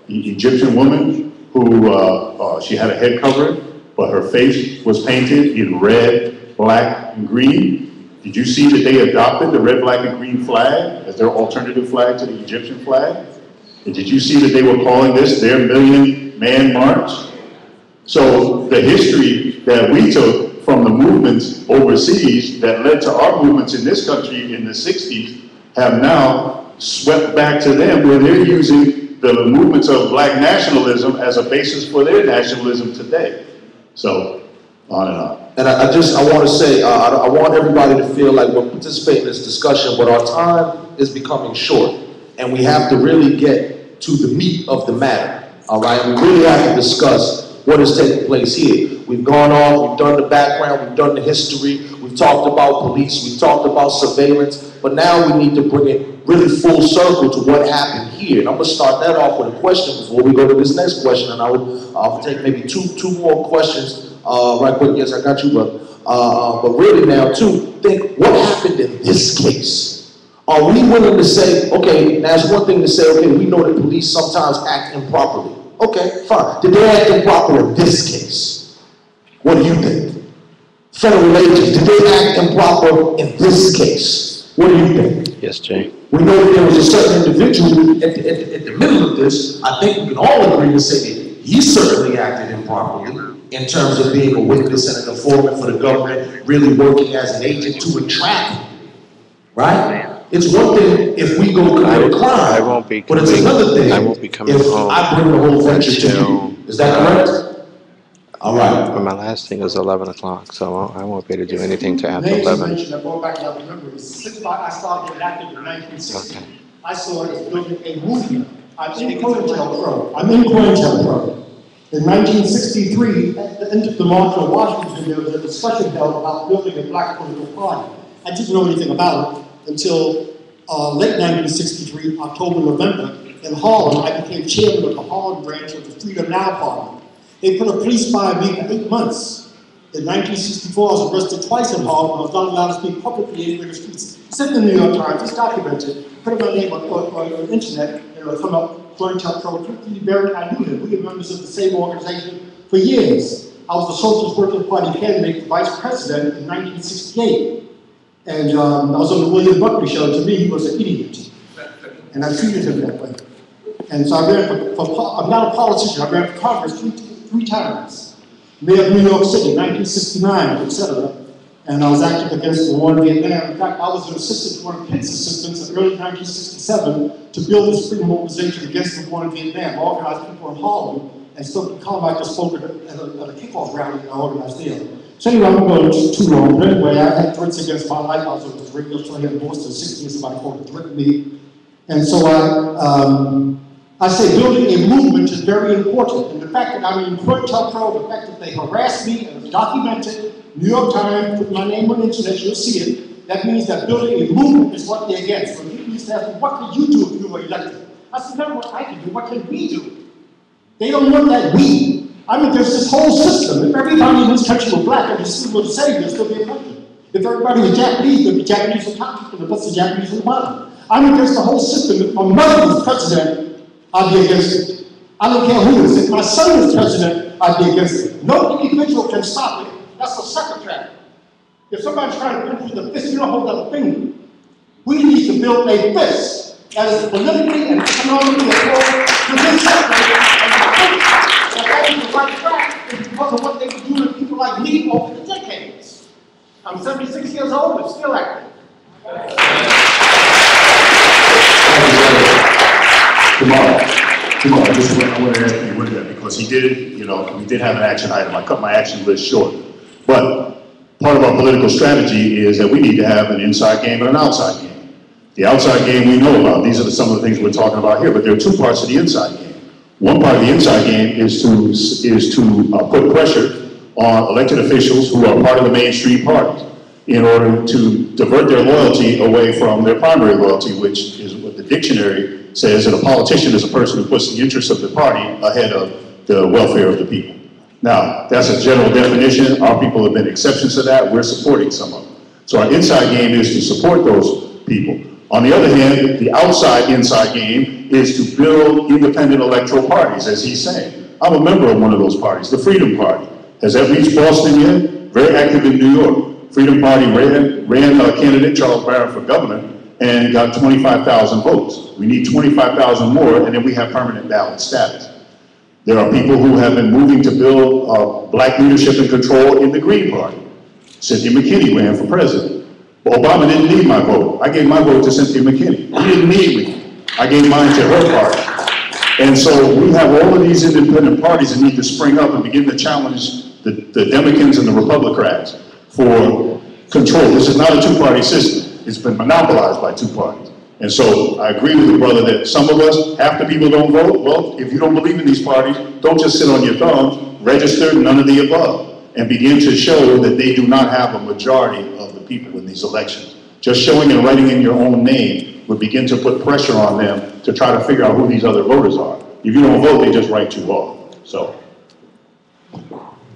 Speaker 1: Egyptian woman who, she had a head covering, but her face was painted in red, black, and green? Did you see that they adopted the red, black, and green flag as their alternative flag to the Egyptian flag? And did you see that they were calling this their Million Man March? So the history that we took from the movements overseas that led to our movements in this country in the 60s have now swept back to them, where they're using the movements of black nationalism as a basis for their nationalism today. So, on and on.
Speaker 2: And I want to say, I want everybody to feel like we're participating in this discussion, but our time is becoming short, and we have to really get to the meat of the matter, all right? We really have to discuss what is taking place here. We've gone on, we've done the background, we've done the history, we've talked about police, we've talked about surveillance, but now we need to bring it really full circle to what happened here. And I'm gonna start that off with a question before we go to this next question, and I'll take maybe two more questions right quick. Yes, I got you, brother. But really now, too, think what happened in this case. Are we willing to say, okay, now it's one thing to say, okay, we know that police sometimes act improperly. Okay, fine. Did they act improper in this case? What do you think? Federal agents, did they act improper in this case? What do you think?
Speaker 10: Yes, Jay.
Speaker 2: We know that there was a certain individual at the middle of this. I think we can all agree to say that he certainly acted improperly in terms of being a witness and an informant for the government, really working as an agent to entrap, right? It's one thing if we go commit a crime, but it's another thing if I bring the whole venture to you. Is that correct? All right.
Speaker 10: But my last thing is 11 o'clock, so I won't be able to do anything to after 11.
Speaker 11: Since I started getting active in 1960, I saw it as building a movement. I'm in COINTELPRO. In 1963, at the end of the March on Washington, there was a discussion held about building a black political party. I didn't know anything about it until late 1963, October, November, in Harlem. I became chairman of the Harlem branch of the Freedom Now Party. They put a police spy on me for 8 months. In 1964, I was arrested twice in Harlem. I was not allowed to speak publicly anywhere in the streets. Sent in the New York Times, it's documented. Put my name on the internet, and it'll come up, COINTELPRO, quickly buried. I knew him. We were members of the same organization for years. I was the Socialist Workers' Party candidate for vice president in 1968. And I was on the William Buckley show. To me, he was an idiot. And I treated him that way. And so I ran I'm not a politician, I ran for Congress three times. Mayor of New York City, 1969, etc. And I was active against the war in Vietnam. In fact, I was an assistant to one of Pitt's assistants in early 1967 to build the spring mobilization against the war in Vietnam, organized people in Harlem, and so Carmichael spoke at a kickoff rally that I organized there. So anyway, I'm going too long, but anyway, I had threats against my life. I was on the radio show here in Boston, 6 years, somebody called to threaten me. And so I say building a movement is very important. And the fact that I'm in COINTELPRO, the fact that they harassed me and it's documented, New York Times, put my name on the internet, you'll see it. That means that building a movement is what they're against. When people used to ask me, what could you do if you were elected? I said, not what I can do, what can we do? They don't want that we. I mean, there's this whole system. If everybody in this country were black, and this was the same, there'd still be a country. If everybody was Japanese, there'd be Japanese on top, and the rest of the Japanese on the bottom. I'm against the whole system. If my mother was president, I'd be against it. I don't care who it is. If my son was president, I'd be against it. No individual can stop it. That's a sucker trap. If somebody's trying to punch you with a fist, you don't hold up a finger. We need to build a fist that is politically and economically opposed to this country, and the fist that holds the right track is because of what they were doing to people like me over the decades. I'm 76 years old and still active.
Speaker 1: Tomorrow, I want to ask you with that because he did, we did have an action item. I cut my action list short. But part of our political strategy is that we need to have an inside game and an outside game. The outside game we know about. These are some of the things we're talking about here, but there are two parts of the inside game. One part of the inside game is to put pressure on elected officials who are part of the mainstream parties in order to divert their loyalty away from their primary loyalty, which is what the dictionary says that a politician is a person who puts the interests of the party ahead of the welfare of the people. Now, that's a general definition. Our people have been exceptions to that. We're supporting some of them. So our inside game is to support those people. On the other hand, the inside game is to build independent electoral parties, as he's saying. I'm a member of one of those parties, the Freedom Party. Has that reached Boston yet? Very active in New York. Freedom Party ran candidate Charles Barron for governor and got 25,000 votes. We need 25,000 more, and then we have permanent ballot status. There are people who have been moving to build black leadership and control in the Green Party. Cynthia McKinney ran for president. Obama didn't need my vote. I gave my vote to Cynthia McKinney. He didn't need me. I gave mine to her party. And so we have all of these independent parties that need to spring up and begin to challenge the Democrats and the Republicans for control. This is not a two-party system. It's been monopolized by two parties. And so I agree with the brother that some of us, half the people don't vote. Well, if you don't believe in these parties, don't just sit on your thumbs, register none of the above, and begin to show that they do not have a majority of the people in these elections. Just showing and writing in your own name would begin to put pressure on them to try to figure out who these other voters are. If you don't vote, they just write you off. So.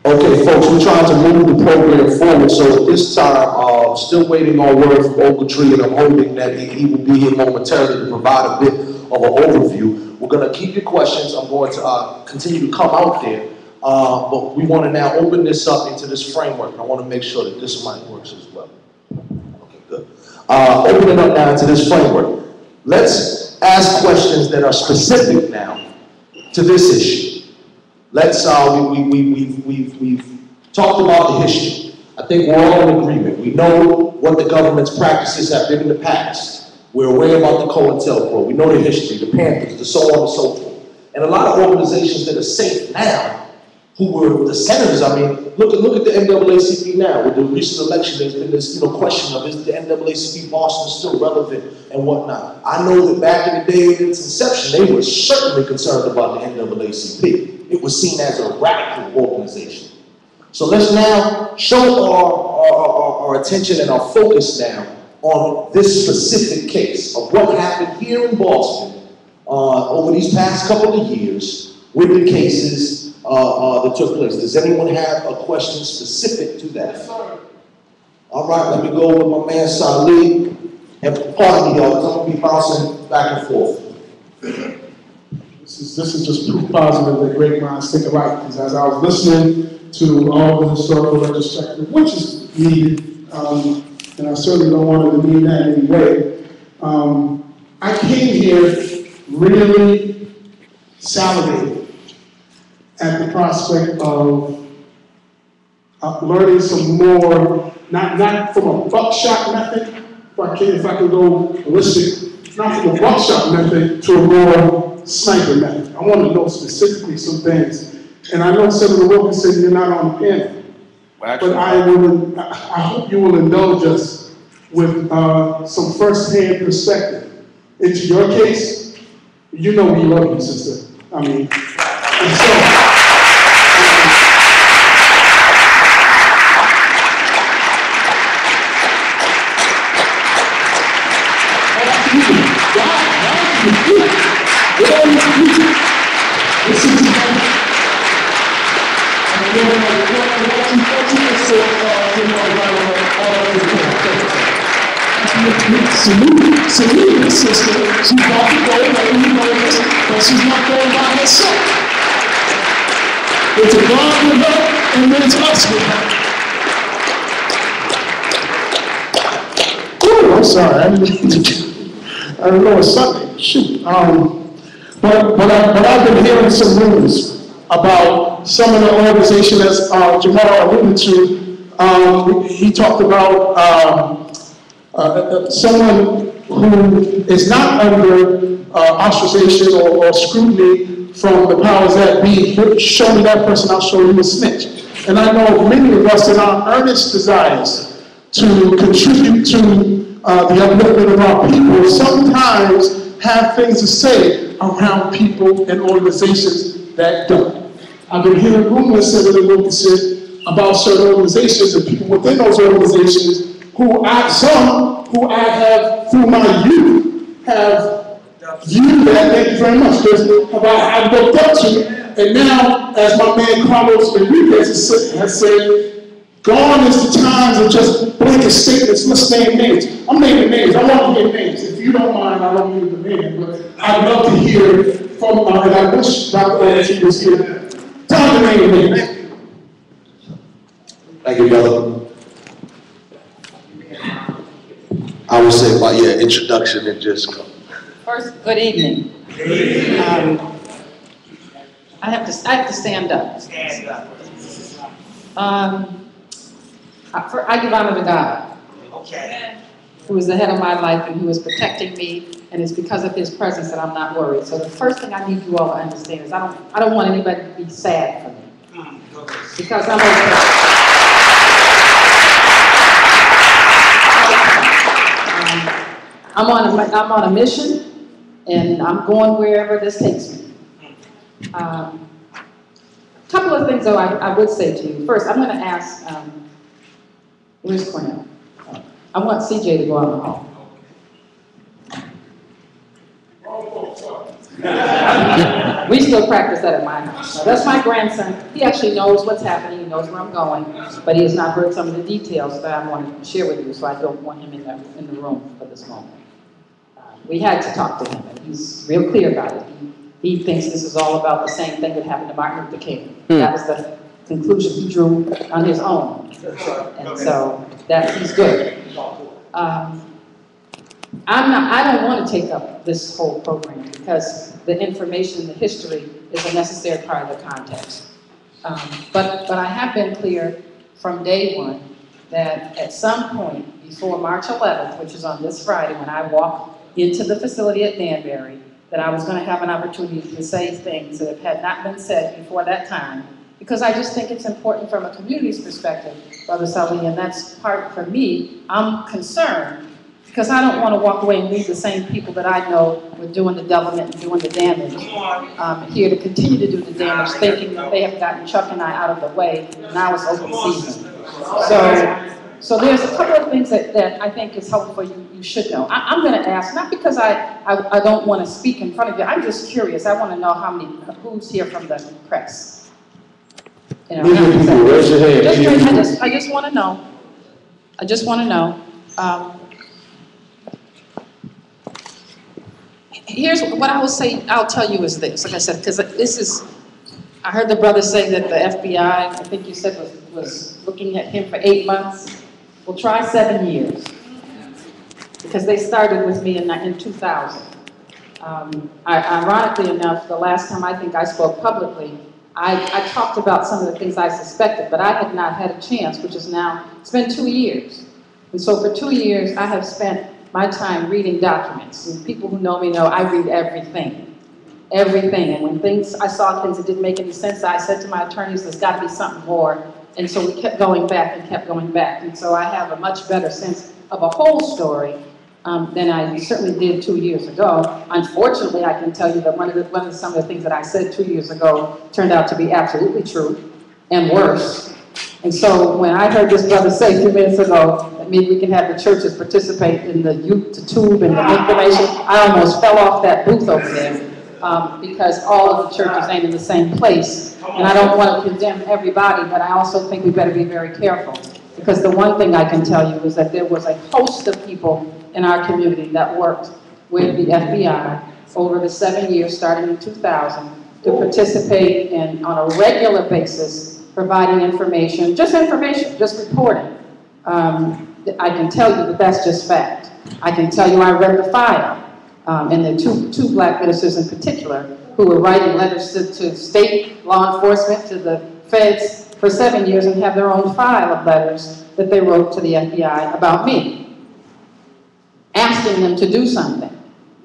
Speaker 2: Okay, folks, we're trying to move the program forward, so at this time, still waiting on word from Ogletree, and I'm hoping that he will be here momentarily to provide a bit of an overview. We're going to keep your questions. I'm going to continue to come out there, but we want to now open this up into this framework. I want to make sure that this mic works as well. Okay, good. Open it up now into this framework. Let's ask questions that are specific now to this issue. Let's, we've talked about the history. I think we're all in agreement. We know what the government's practices have been in the past. We're aware about the COINTELPRO. We know the history, the Panthers, the so on and so forth. And a lot of organizations that are safe now, who were the senators, I mean, look at the NAACP now. With the recent election, there's been this question of, is the NAACP Boston still relevant and whatnot. I know that back in the day of its inception, they were certainly concerned about the NAACP. It was seen as a radical organization. So let's now show our attention and our focus now on this specific case of what happened here in Boston over these past couple of years with the cases that took place. Does anyone have a question specific to that? Yes, sir. All right, let me go with my man Salih. And pardon me, y'all, because I'm going to be bouncing back and forth.
Speaker 5: This is just proof positive that great minds think alike. Because as I was listening to all the historical retrospective, which is needed, and I certainly don't want to demean that in any way, I came here really salivated at the prospect of learning some more, not from a buckshot method, if I can go holistic, not from a buckshot method to a more sniper method. I want to know specifically some things. And I know Senator Wilkinson, you're not on the panel, but I hope you will indulge us with some first-hand perspective into your case. You know we love you, sister. I mean, and so, Salute this sister. She's about to go, letting you know this, but she's not going by herself. It's a God with her, and then it's us with her. Oh, I'm sorry. I don't know it's Sunday. Shoot. But I've been hearing some rumors about some of the organizations as Jamal alluded to. He talked about someone who is not under ostracization or scrutiny from the powers that be. Show me that person, I'll show you a snitch. And I know many of us in our earnest desires to contribute to the upliftment of our people sometimes have things to say around people and organizations that don't. I've been hearing rumors, Senator Wilkinson, about certain organizations and people within those organizations who some who I have, through my youth, have viewed that, thank you very much, Chris, I've looked up to, and now, as my man Carlos Enriquez has said, gone is the times of just blanket statements, let's name names. I'm naming names, I want to hear names. If you don't mind, I don't need the name, but I'd love to hear from, and I wish Dr. O.T. was here. Time to name names.
Speaker 12: Thank you, brother. I will say by your introduction and just go.
Speaker 13: First, good evening. I have to stand up. Stand up. I give honor to God, who is the head of my life and who is protecting me, and it's because of His presence that I'm not worried. So the first thing I need you all to understand is I don't want anybody to be sad for me, because I'm okay. I'm on a mission, and I'm going wherever this takes me. A couple of things, though, I would say to you. First, I'm going to ask, where's Cornell? I want CJ to go out in the hall. We still practice that at my house. Now, that's my grandson. He actually knows what's happening. He knows where I'm going, but he has not heard some of the details that I want to share with you, so I don't want him in the room for this moment. We had to talk to him, and he's real clear about it. He thinks this is all about the same thing that happened to Martin Luther King. That was the conclusion he drew on his own, and so that he's good. I don't want to take up this whole program because the information, the history is a necessary part of the context. But I have been clear from day one that at some point before March 11th, which is on this Friday, when I walk into the facility at Danbury, that I was going to have an opportunity to say things that had not been said before that time, because I just think it's important from a community's perspective, Brother Sully, and that's part, for me, I'm concerned, because I don't want to walk away and leave the same people that I know were doing the devilment and doing the damage here to continue to do the damage, thinking that they have gotten Chuck and I out of the way, now it's open season. So there's a couple of things that I think is helpful you should know. I'm going to ask, not because I don't want to speak in front of you, I'm just curious. I want to know who's here from the press. You know,
Speaker 12: Raise your hand.
Speaker 13: I just want to know. I just want to know. Here's what I will say, I'll tell you is this, like I said, because this is, I heard the brother say that the FBI, I think you said was looking at him for 8 months. We'll try 7 years, because they started with me in 2000. Ironically enough, the last time I think I spoke publicly, I talked about some of the things I suspected, but I had not had a chance, which is now, it's been 2 years. And so for 2 years, I have spent my time reading documents. And people who know me know I read everything. Everything. And when I saw things that didn't make any sense, I said to my attorneys, there's got to be something more. And so we kept going back and kept going back. And so I have a much better sense of a whole story than I certainly did 2 years ago. Unfortunately, I can tell you that some of the things that I said 2 years ago turned out to be absolutely true and worse. And so when I heard this brother say a few minutes ago that maybe we can have the churches participate in the youth to tube and the information, I almost fell off that booth over there because all of the churches ain't in the same place. And I don't want to condemn everybody, but I also think we better be very careful. Because the one thing I can tell you is that there was a host of people in our community that worked with the FBI over the 7 years starting in 2000 to participate in, on a regular basis, providing information, just reporting. I can tell you that that's just fact. I can tell you I read the file, and there are two black ministers in particular who were writing letters to state law enforcement, to the feds for 7 years and have their own file of letters that they wrote to the FBI about me, asking them to do something.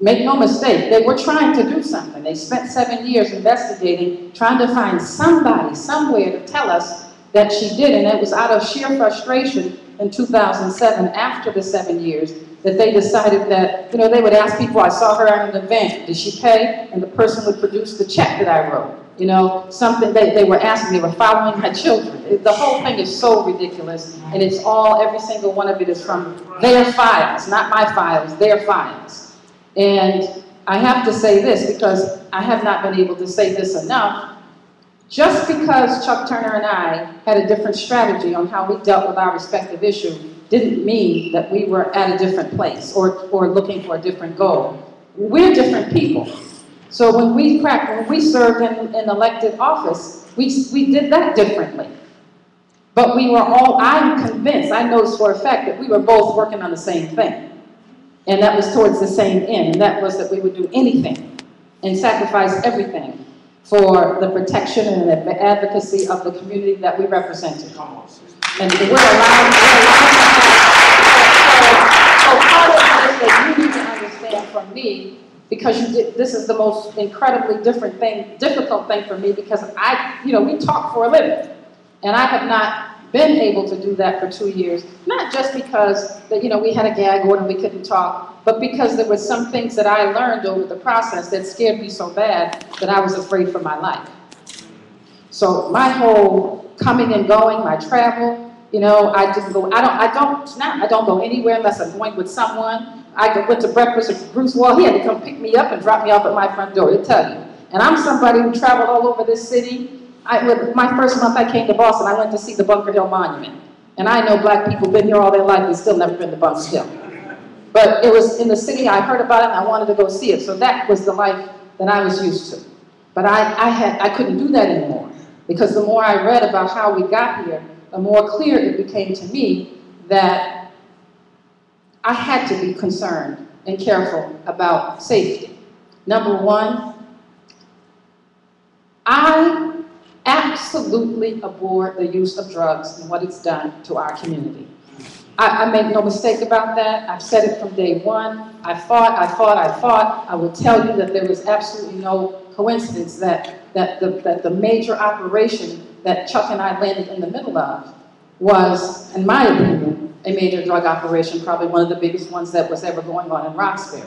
Speaker 13: Make no mistake, they were trying to do something. They spent 7 years investigating, trying to find somebody, somewhere to tell us that she did, and it was out of sheer frustration in 2007, after the 7 years, that they decided that, you know, they would ask people, I saw her at an event, did she pay? And the person would produce the check that I wrote. You know, something they were asking, they were following my children. The whole thing is so ridiculous, and it's all, every single one of it is from their files, not my files, their files. And I have to say this, because I have not been able to say this enough. Just because Chuck Turner and I had a different strategy on how we dealt with our respective issue didn't mean that we were at a different place or looking for a different goal. We're different people. So when we served in elected office, we did that differently. But we were all, I'm convinced, I know for a fact that we were both working on the same thing. And that was towards the same end, and that was that we would do anything and sacrifice everything for the protection and the advocacy of the community that we represented. And we're allowed so part of this that you need to understand from me, because this is the most incredibly difficult thing for me, because we talk for a living. And I have not been able to do that for 2 years, not just because that, we had a gag order and we couldn't talk, but because there were some things that I learned over the process that scared me so bad that I was afraid for my life. So my whole coming and going, my travel, I don't go anywhere unless I'm going with someone. I went to breakfast with Bruce Wall. He had to come pick me up and drop me off at my front door, to tell you. And I'm somebody who traveled all over this city. My first month I came to Boston, I went to see the Bunker Hill Monument. And I know black people been here all their life and still never been to Bunker Hill. But it was in the city, I heard about it and I wanted to go see it. So that was the life that I was used to. But I couldn't do that anymore. Because the more I read about how we got here, the more clear it became to me that I had to be concerned and careful about safety. Number one, I absolutely abhor the use of drugs and what it's done to our community. I make no mistake about that. I've said it from day one. I fought. I will tell you that there was absolutely no coincidence that the major operation that Chuck and I landed in the middle of was, in my opinion, a major drug operation, probably one of the biggest ones that was ever going on in Roxbury.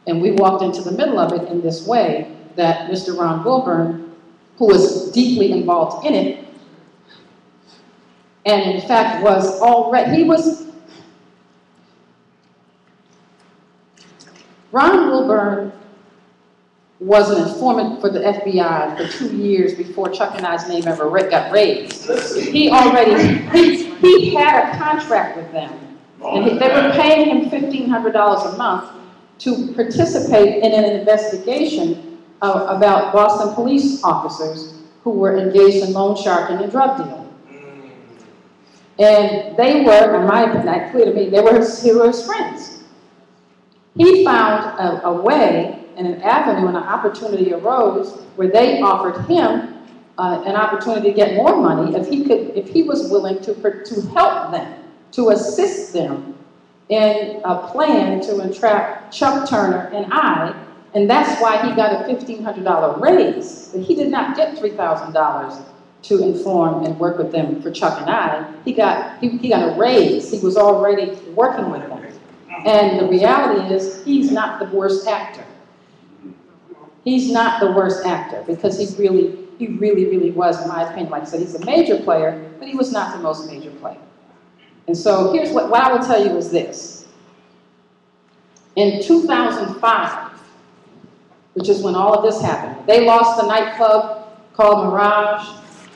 Speaker 13: And we walked into the middle of it in this way that Mr. Ron Wilburn, who was deeply involved in it, and in fact Ron Wilburn was an informant for the FBI for 2 years before Chuck and I's name ever got raised. He had a contract with them, and they were paying him $1,500 a month to participate in an investigation about Boston police officers who were engaged in loan sharking and drug dealing. And they were, in my opinion, clear to me, they were his friends. He found a way and an avenue and an opportunity arose where they offered him an opportunity to get more money if he was willing to help them, to assist them in a plan to entrap Chuck Turner and I, and that's why he got a $1,500 raise. But he did not get $3,000 to inform and work with them for Chuck and I. He got a raise. He was already working with them. And the reality is, he's not the worst actor. He's not the worst actor, because he really was, in my opinion, like I said, he's a major player, but he was not the most major player. And so here's what I will tell you is this. In 2005, which is when all of this happened, they lost a nightclub called Mirage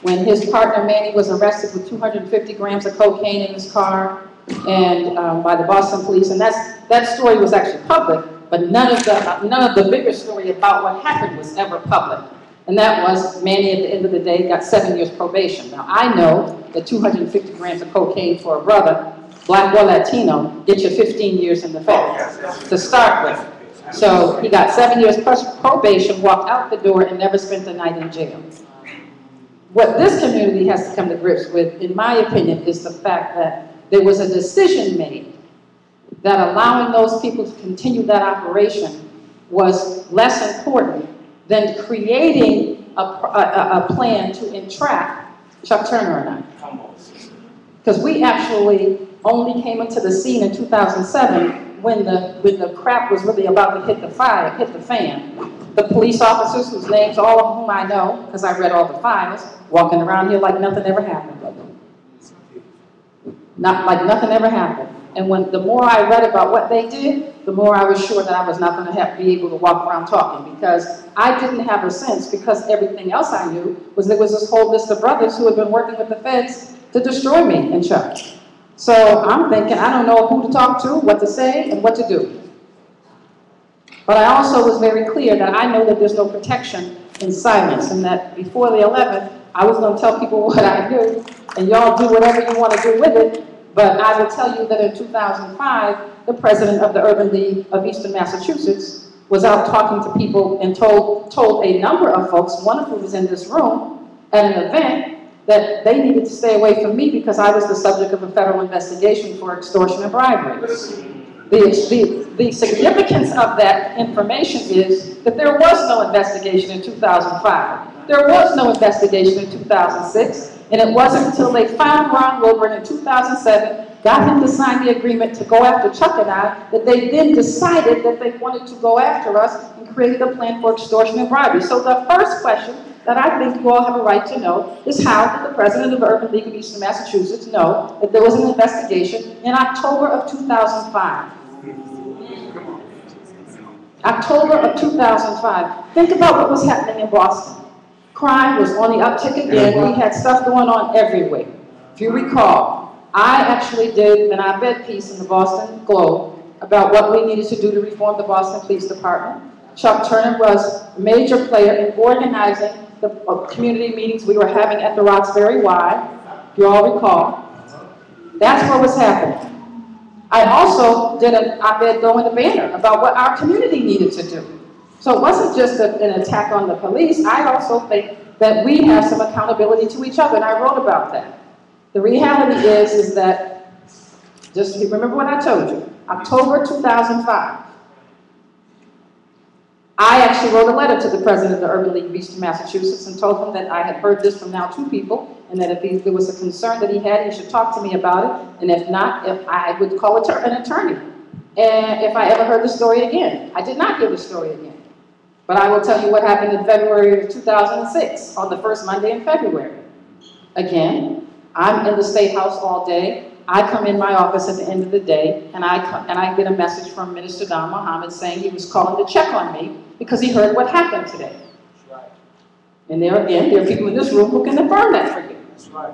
Speaker 13: when his partner Manny was arrested with 250 grams of cocaine in his car and by the Boston police. And that story was actually public, but none of the bigger story about what happened was ever public. And that was Manny, at the end of the day, got 7 years probation. Now, I know that 250 grams of cocaine for a brother, black or Latino, gets you 15 years in the feds to start with. So he got 7 years plus probation, walked out the door, and never spent the night in jail. What this community has to come to grips with, in my opinion, is the fact that there was a decision made that allowing those people to continue that operation was less important than creating a plan to entrap Chuck Turner and I. Because we actually only came into the scene in 2007 when the crap was really about to hit the fan. The police officers, whose names all of whom I know, because I read all the files, walking around here like nothing ever happened. Not like nothing ever happened. And the more I read about what they did, the more I was sure that I was not going to be able to walk around talking, because I didn't have a sense, because everything else I knew was there was this whole list of brothers who had been working with the feds to destroy me in Chuck. So I'm thinking, I don't know who to talk to, what to say, and what to do. But I also was very clear that I know that there's no protection in silence, and that before the 11th, I was going to tell people what I knew, and y'all do whatever you want to do with it. But I will tell you that in 2005, the president of the Urban League of Eastern Massachusetts was out talking to people and told a number of folks, one of whom was in this room, at an event, that they needed to stay away from me because I was the subject of a federal investigation for extortion and bribery. The significance of that information is that there was no investigation in 2005. There was no investigation in 2006. And it wasn't until they found Ron Wilburn in 2007, got him to sign the agreement to go after Chuck and I, that they then decided that they wanted to go after us and created a plan for extortion and bribery. So the first question that I think you all have a right to know is, how did the president of the Urban League of Eastern Massachusetts know that there was an investigation in October of 2005? October of 2005. Think about what was happening in Boston. Crime was on the uptick again. We had stuff going on everywhere. If you recall, I actually did an op-ed piece in the Boston Globe about what we needed to do to reform the Boston Police Department. Chuck Turner was a major player in organizing the community meetings we were having at the Roxbury Y, if you all recall. That's what was happening. I also did an op-ed though in the Banner about what our community needed to do. So it wasn't just an attack on the police. I also think that we have some accountability to each other, and I wrote about that. The reality is that, just remember what I told you, October 2005, I actually wrote a letter to the president of the Urban League of Eastern Massachusetts and told him that I had heard this from now 2 people, and that if there was a concern that he had, he should talk to me about it, and if not, if I would call an attorney. And if I ever heard the story again. I did not hear the story again. But I will tell you what happened in February of 2006, on the first Monday in February. Again, I'm in the State House all day. I come in my office at the end of the day, and I get a message from Minister Don Mohammed saying he was calling to check on me because he heard what happened today. That's right. And there are people in this room who can affirm that for you. That's right.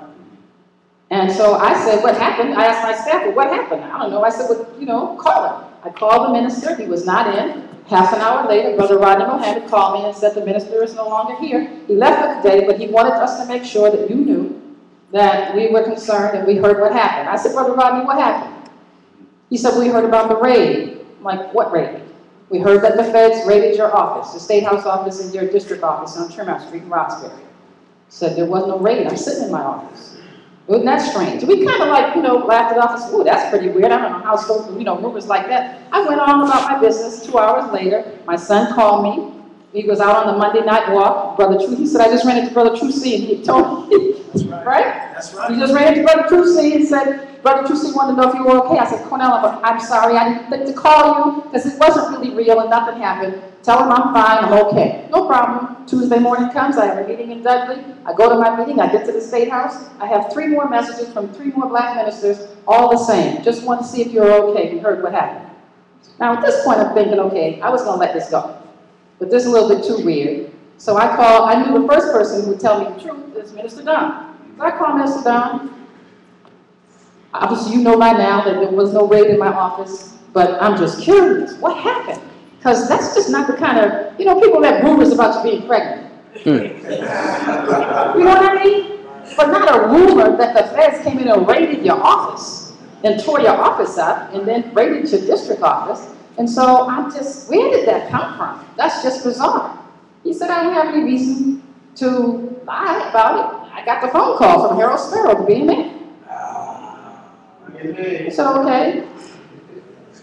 Speaker 13: And so I said, what happened? I asked my staff, well, what happened? I don't know. I said, well, call him. I called the minister. He was not in. Half an hour later, Brother Rodney Mohammed called me and said the minister is no longer here. He left for the day, but he wanted us to make sure that you knew that we were concerned and we heard what happened. I said, Brother Rodney, what happened? He said, we heard about the raid. I'm like, what raid? We heard that the feds raided your office, the State House office and your district office on Tremont Street in Roxbury. Said there was no raid. I'm sitting in my office. Wasn't that strange? We kind of like, laughed it off and said, ooh, that's pretty weird. I don't know how so, rumors like that. I went on about my business. 2 hours later, my son called me. He was out on the Monday night walk. Brother True, he said, I just ran into Brother Trucy, and he told me, right? That's right. He just ran into Brother Trucy and said, Brother Trucy wanted to know if you were okay. I said, Cornell, I'm sorry, I didn't think to call you because it wasn't really real and nothing happened. Tell him I'm fine, I'm okay. No problem. Tuesday morning comes, I have a meeting in Dudley. I go to my meeting, I get to the State House. I have 3 more messages from 3 more black ministers, all the same. Just want to see if you're okay. We heard what happened. Now at this point I'm thinking, okay, I was going to let this go. But this is a little bit too weird. So I knew the first person who would tell me the truth is Minister Don. So I called Minister Don. Obviously you know by now that there was no raid in my office, but I'm just curious, what happened? Because that's just not the kind of, people have rumors about you being pregnant. You know what I mean? But not a rumor that the feds came in and raided your office and tore your office up and then raided your district office. And so where did that come from? That's just bizarre. He said, I don't have any reason to lie about it. I got the phone call from Harold Sparrow, the BMA. I said, okay.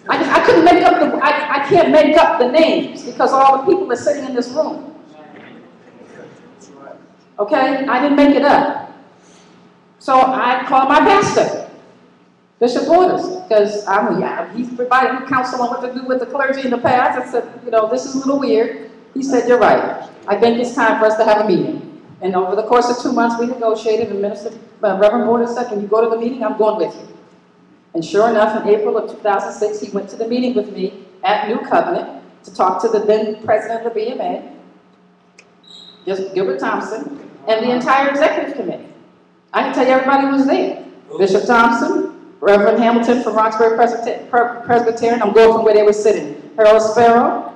Speaker 13: I couldn't make up I can't make up the names because all the people are sitting in this room. Okay? I didn't make it up. So I called my pastor. Bishop Borders, because he's provided me counsel on what to do with the clergy in the past. I said, you know, this is a little weird. He said, you're right. I think it's time for us to have a meeting. And over the course of 2 months, we negotiated, and Reverend Borders said, when you go to the meeting, I'm going with you. And sure enough, in April of 2006, he went to the meeting with me at New Covenant to talk to the then president of the BMA, Gilbert Thompson, and the entire executive committee. I can tell you everybody was there. Bishop Thompson, Reverend Hamilton from Roxbury Presbyterian, I'm going from where they were sitting. Harold Sparrow,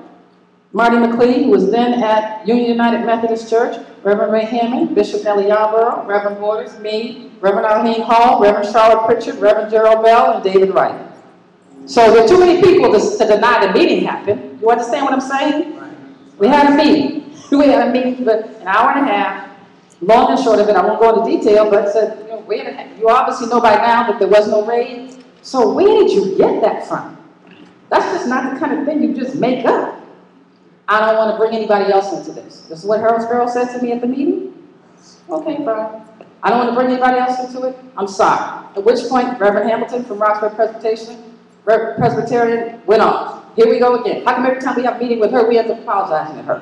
Speaker 13: Marty McLean, who was then at Union United Methodist Church, Reverend Ray Hammond, Bishop Nellie Yarborough, Reverend Borders, me, Reverend Arlene Hall, Reverend Charlotte Pritchard, Reverend Gerald Bell, and David Wright. So there are too many people to deny the meeting happened. You understand what I'm saying? We had a meeting. We had a meeting for an hour and a half. Long and short of it, I won't go into detail, but said, you know, wait a minute, you obviously know by now that there was no raid. So where did you get that from? That's just not the kind of thing you just make up. I don't want to bring anybody else into this. This is what Harold Sparrow said to me at the meeting. Okay, fine. I don't want to bring anybody else into it. I'm sorry. At which point, Reverend Hamilton from Roxbury Presbyterian went off. Here we go again. How come every time we have a meeting with her, we have to apologize to her?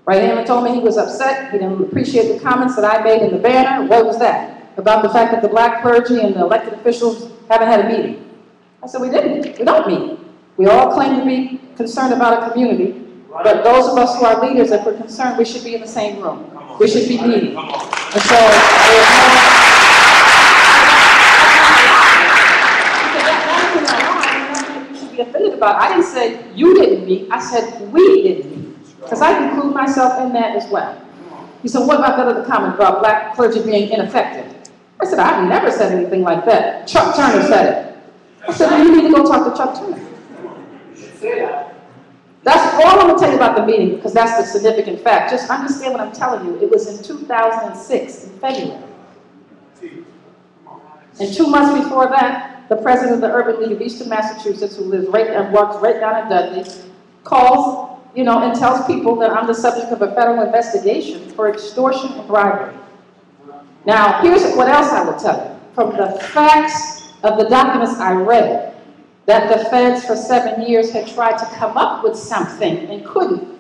Speaker 13: Ray Hammond told me he was upset. He didn't appreciate the comments that I made in the banner. What was that? About the fact that the black clergy and the elected officials haven't had a meeting. I said, we didn't. We don't meet. We all claim to be concerned about a community, but those of us who are leaders, if we're concerned, we should be in the same room. We should be meeting. And so, you should be offended about it. I didn't say you didn't meet. I said we didn't meet. Because I include myself in that as well. He said, what about that other comment about black clergy being ineffective? I said, I've never said anything like that. Chuck Turner said it. I said, well, you need to go talk to Chuck Turner. That's all I'm going to tell you about the meeting, because that's the significant fact. Just understand what I'm telling you. It was in 2006, in February. And 2 months before that, the president of the Urban League of Eastern Massachusetts, who lives right and works right down in Dudley, calls, you know, and tells people that I'm the subject of a federal investigation for extortion and bribery. Now, here's what else I will tell you. From the facts of the documents I read, that the feds for 7 years had tried to come up with something and couldn't.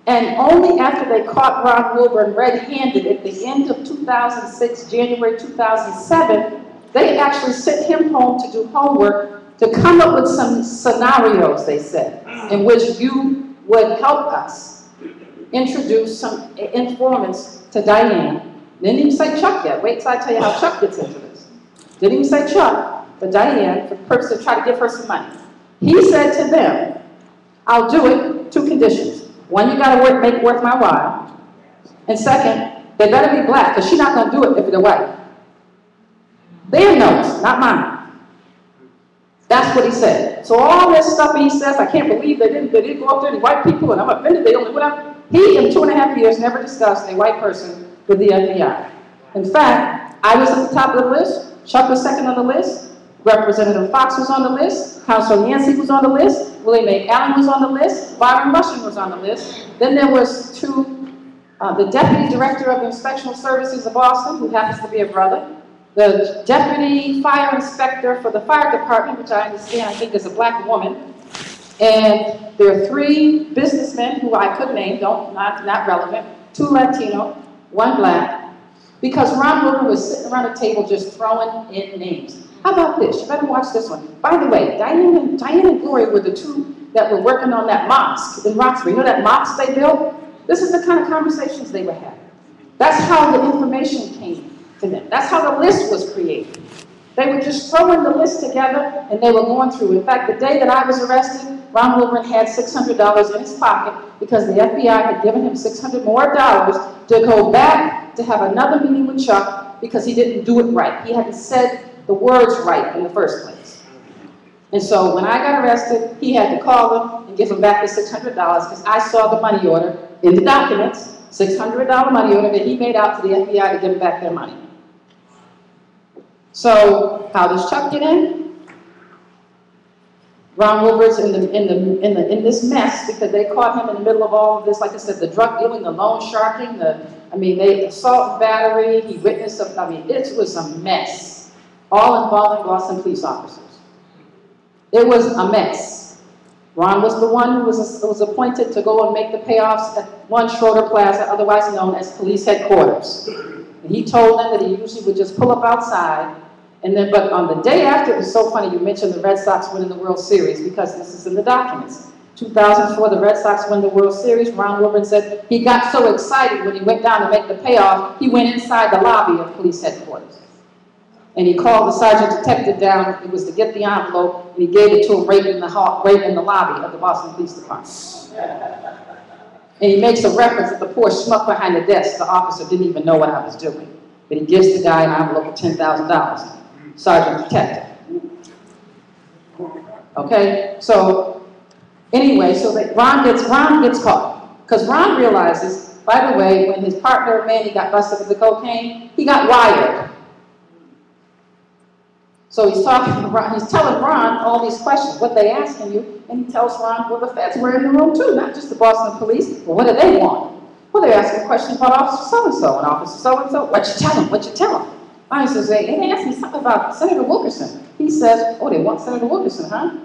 Speaker 13: And only after they caught Ron Wilburn red-handed at the end of 2006, January 2007, they actually sent him home to do homework to come up with some scenarios, they said, in which you would help us introduce some informants to Diane. Didn't even say Chuck yet. Wait till I tell you how Chuck gets into this. Didn't even say Chuck, but Diane, for the purpose of trying to give her some money. He said to them, I'll do it, 2 conditions. One, you got to make it worth my while. And second, they better be black, because she's not going to do it if they're white. Their notes, not mine. That's what he said. So all this stuff he says, I can't believe they didn't go up there to white people, and I'm offended they only went up. He, in 2.5 years, never discussed a white person with the FBI. In fact, I was at the top of the list. Chuck was second on the list. Representative Fox was on the list. Councilor Yancey was on the list. William A. Allen was on the list. Byron Rushing was on the list. Then there was the Deputy Director of Inspectional Services of Boston, who happens to be a brother. The Deputy Fire Inspector for the Fire Department, which I understand, I think is a black woman. And there are 3 businessmen who I could name, not relevant, 2 Latino, 1 black, because Ron Wilburn was sitting around a table just throwing in names. How about this? You better watch this one. By the way, Diane and Gloria were the 2 that were working on that mosque in Roxbury. You know that mosque they built? This is the kind of conversations they were having. That's how the information came to them. That's how the list was created. They were just throwing the list together and they were going through. In fact, the day that I was arrested, Ron Wilburn had $600 in his pocket because the FBI had given him $600 more to go back to have another meeting with Chuck because he didn't do it right. He hadn't said the words right in the first place. And so when I got arrested, he had to call them and give them back the $600 because I saw the money order in the documents, $600 money order that he made out to the FBI to give them back their money. So how does Chuck get in? Ron Wilber's in this mess because they caught him in the middle of all of this. Like I said, the drug dealing, the loan sharking, they assault and battery. He witnessed. It was a mess, all involving Boston police officers. It was a mess. Ron was the one who was appointed to go and make the payoffs at 1 Schroeder Plaza, otherwise known as police headquarters. And he told them that he usually would just pull up outside. And then, but on the day after, it was so funny you mentioned the Red Sox winning the World Series because this is in the documents. 2004, the Red Sox win the World Series. Ron Wilburn said he got so excited when he went down to make the payoff, he went inside the lobby of police headquarters. And he called the sergeant detective down. It was to get the envelope, and he gave it to him right in the lobby of the Boston Police Department. And he makes a reference that the poor schmuck behind the desk, the officer, didn't even know what I was doing. But he gives the guy an envelope of $10,000. Sergeant detective. Okay, so anyway, so that Ron gets caught. Because Ron realizes, by the way, when his partner Manny got busted with the cocaine, he got wired. So he's telling Ron all these questions, what they asking you, and he tells Ron, well, the feds were in the room too, not just the Boston police. Well, what do they want? Well, they're asking questions about Officer so-and-so and Officer so-and-so. What you tell them? What you tell them? I says, they asked me something about Senator Wilkerson. He says, oh, they want Senator Wilkerson, huh?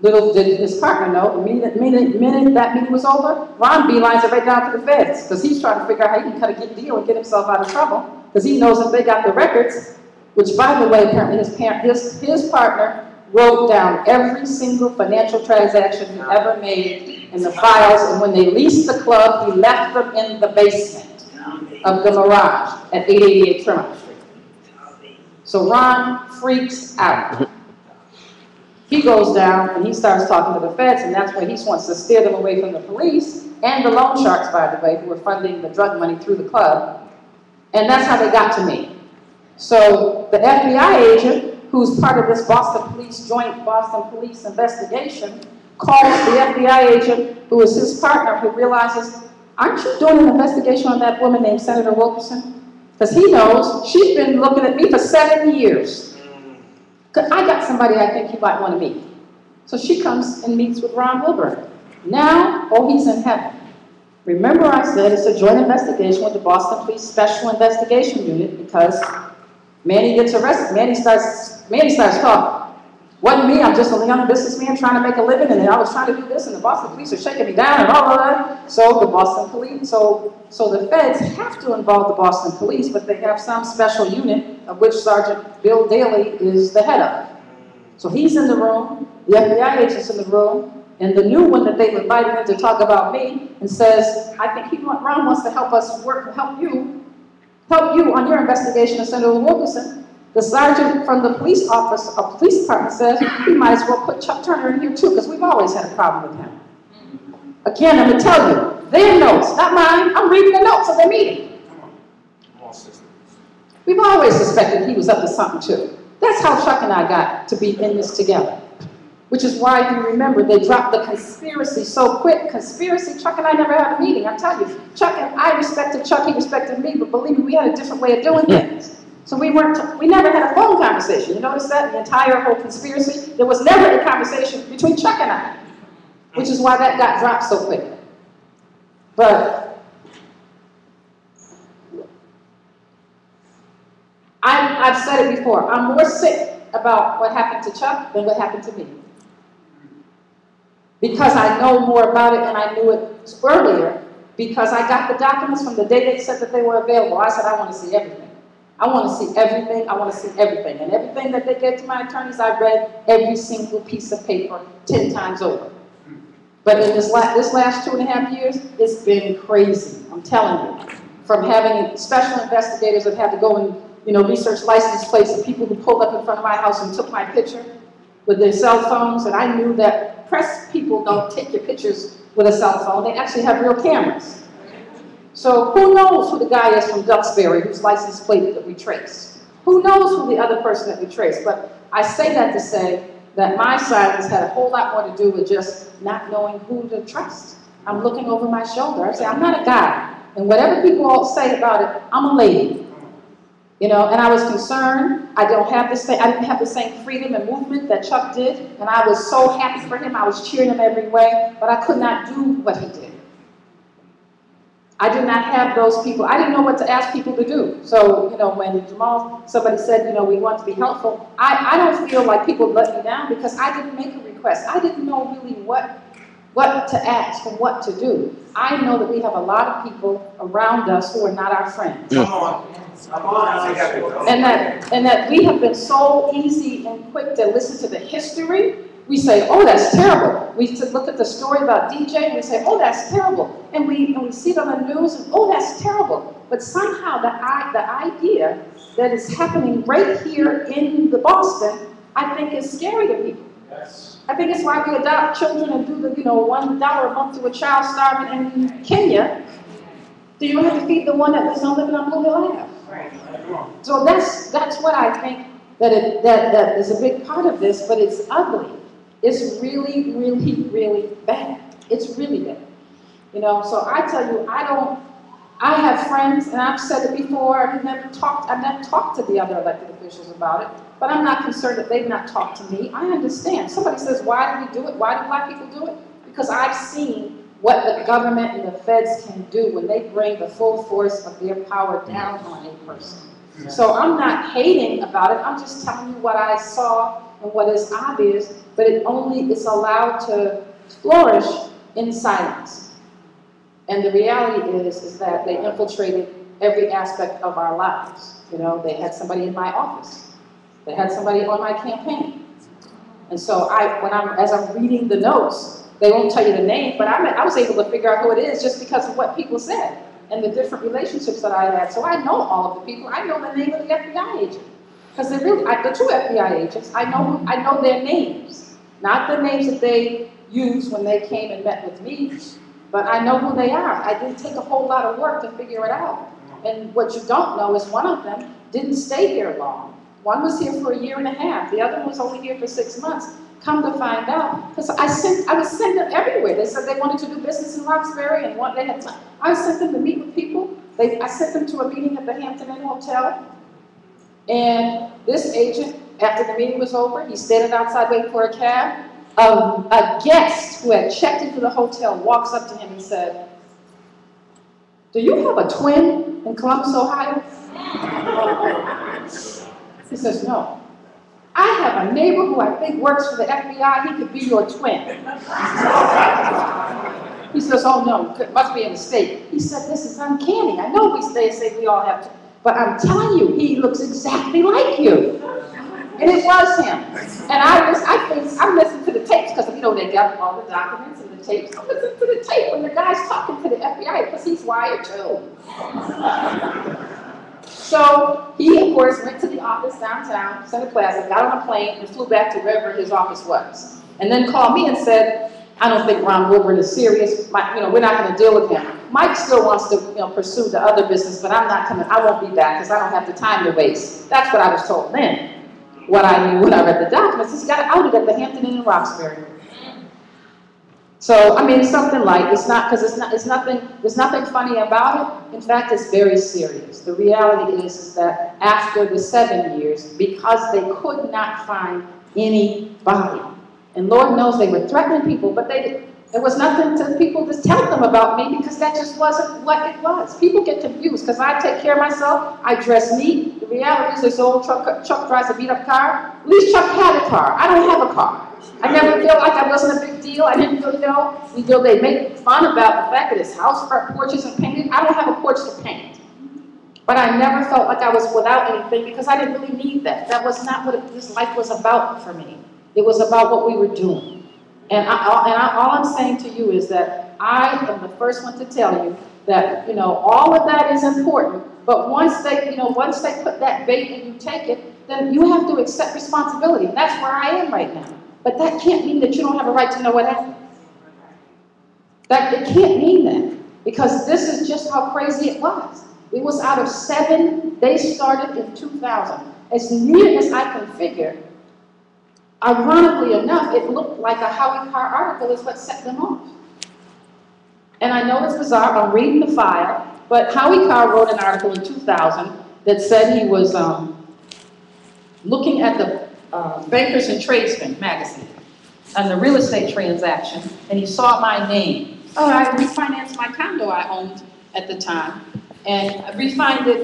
Speaker 13: Little did his partner know, the minute that meeting was over, Ron beelines it right down to the feds, because he's trying to figure out how he can cut a good deal and get himself out of trouble, because he knows if they got the records, which, by the way, apparently his partner wrote down every single financial transaction he ever made in the files, and when they leased the club, he left them in the basement of the Mirage at 888 Tremont Street. So Ron freaks out. He goes down and he starts talking to the feds, and that's where he wants to steer them away from the police and the loan sharks, by the way, who were funding the drug money through the club. And that's how they got to me. So the FBI agent, who's part of this joint Boston police investigation, calls the FBI agent, who is his partner, who realizes, aren't you doing an investigation on that woman named Senator Wilkerson? Because he knows she's been looking at me for 7 years. I got somebody I think you might want to meet. So she comes and meets with Ron Wilburn. Now, oh, he's in heaven. Remember I said it's a joint investigation with the Boston Police Special Investigation Unit because Manny gets arrested. Manny starts talking. Wasn't me, I'm just a young businessman trying to make a living, and I was trying to do this, and the Boston police are shaking me down, and all of that. So the Boston police, so the feds have to involve the Boston police, but they have some special unit of which Sergeant Bill Daly is the head of. So he's in the room, the FBI agent's in the room, and the new one that they've invited in to talk about me, and says, I think Ron wants to help help you on your investigation of Senator Wilkerson. The sergeant from the police department says, we might as well put Chuck Turner in here too, because we've always had a problem with him. Again, I'm going to tell you, their notes, not mine. I'm reading the notes of their meeting. We've always suspected he was up to something too. That's how Chuck and I got to be in this together. Which is why, if you remember, they dropped the conspiracy so quick. Conspiracy, Chuck and I never had a meeting. I'm telling you, I respected Chuck, he respected me, but believe me, we had a different way of doing things. So we never had a phone conversation. You notice that? The entire whole conspiracy? There was never a conversation between Chuck and I, which is why that got dropped so quickly. But I've said it before, I'm more sick about what happened to Chuck than what happened to me. Because I know more about it and I knew it earlier, because I got the documents from the day they said that they were available. I said, I want to see everything. I want to see everything, I want to see everything. And everything that they gave to my attorneys, I read every single piece of paper 10 times over. But in this last 2.5 years, it's been crazy, I'm telling you. From having special investigators that had to go and research license plates of people who pulled up in front of my house and took my picture with their cell phones, and I knew that press people don't take your pictures with a cell phone, they actually have real cameras. So who knows who the guy is from Duxbury whose license plate that we trace? Who knows who the other person that we trace? But I say that to say that my silence had a whole lot more to do with just not knowing who to trust. I'm looking over my shoulder. I say, I'm not a guy. And whatever people all say about it, I'm a lady. You know, and I was concerned. I didn't have the same freedom and movement that Chuck did, and I was so happy for him. I was cheering him every way, but I could not do what he did. I did not have those people. I didn't know what to ask people to do. So, you know, when Jamal, somebody said, you know, we want to be helpful, I don't feel like people let me down because I didn't make a request. I didn't know really what to ask and what to do. I know that we have a lot of people around us who are not our friends. And that we have been so easy and quick to listen to the history. We say, oh, that's terrible. We look at the story about DJ and we say, oh, that's terrible. And we see it on the news and, oh, that's terrible. But somehow the idea that is happening right here in the Boston, I think is scary to people. Yes. I think it's why we adopt children and do the, you know, $1 a month to a child starving in Kenya. So you don't have to feed the one that was not living on Blue Hill Ave. Right. So that's what I think that is a big part of this, but it's ugly. It's really, really, really bad. It's really bad. You know, so I tell you, I have friends, and I've said it before, I've never talked to the other elected officials about it, but I'm not concerned that they've not talked to me. I understand. Somebody says, why do we do it? Why do black people do it? Because I've seen what the government and the feds can do when they bring the full force of their power down on a person. So I'm not hating about it, I'm just telling you what I saw and what is obvious, but it's allowed to flourish in silence. And the reality is that they infiltrated every aspect of our lives. You know, they had somebody in my office. They had somebody on my campaign. And so as I'm reading the notes, they won't tell you the name, but I was able to figure out who it is just because of what people said and the different relationships that I had. So I know all of the people. I know the name of the FBI agent. Because the two FBI agents, I know their names. Not the names that they used when they came and met with me, but I know who they are. I didn't take a whole lot of work to figure it out. And what you don't know is one of them didn't stay here long. One was here for 1.5 years. The other one was only here for 6 months. Come to find out, because I was sending them everywhere. They said they wanted to do business in Roxbury and they had time. I sent them to meet with people. I sent them to a meeting at the Hampton Inn Hotel. And this agent, after the meeting was over, he standing outside waiting for a cab. A guest who had checked into the hotel walks up to him and said, "Do you have a twin in Columbus, Ohio?" He says, "No. I have a neighbor who I think works for the FBI. He could be your twin." He says, "Oh no, it must be a mistake." He said, "This is uncanny. I know they say we all have to, but I'm telling you, he looks exactly like you." And it was him. And I'm listening to the tapes because, you know, they got all the documents and the tapes. I'm listening to the tape when the guy's talking to the FBI because he's wired too. So he, of course, went to the office downtown, Center Plaza, got on a plane, and flew back to wherever his office was. And then called me and said, "I don't think Ron Wilburn is serious. We're not going to deal with him. Mike still wants to, pursue the other business, but I'm not coming. I won't be back because I don't have the time to waste." That's what I was told then. What I knew when I read the documents, he got outed at the Hampton Inn in Roxbury. So, I mean, something like, there's nothing funny about it. In fact, it's very serious. The reality is that after the 7 years, because they could not find anybody, and Lord knows they were threatening people, but there was nothing to people to tell them about me because that just wasn't what it was. People get confused because I take care of myself, I dress neat. The reality is this old Chuck drives a beat-up car. At least Chuck had a car. I don't have a car. I never felt like I wasn't a big deal. I didn't really know. They make fun about the fact that his house porch isn't painted. I don't have a porch to paint. But I never felt like I was without anything because I didn't really need that. That was not what this life was about for me. It was about what we were doing. And all I'm saying to you is that I am the first one to tell you that, all of that is important, but once they put that bait and you take it, then you have to accept responsibility. And that's where I am right now. But that can't mean that you don't have a right to know what happened. It can't mean that, because this is just how crazy it was. It was out of 7, they started in 2000. As near as I can figure, ironically enough, it looked like a Howie Carr article is what set them off. And I know it's bizarre, I'm reading the file, but Howie Carr wrote an article in 2000 that said he was looking at the Bankers and Tradesmen magazine and the real estate transaction, and he saw my name. Oh, I refinanced my condo I owned at the time, and I refinanced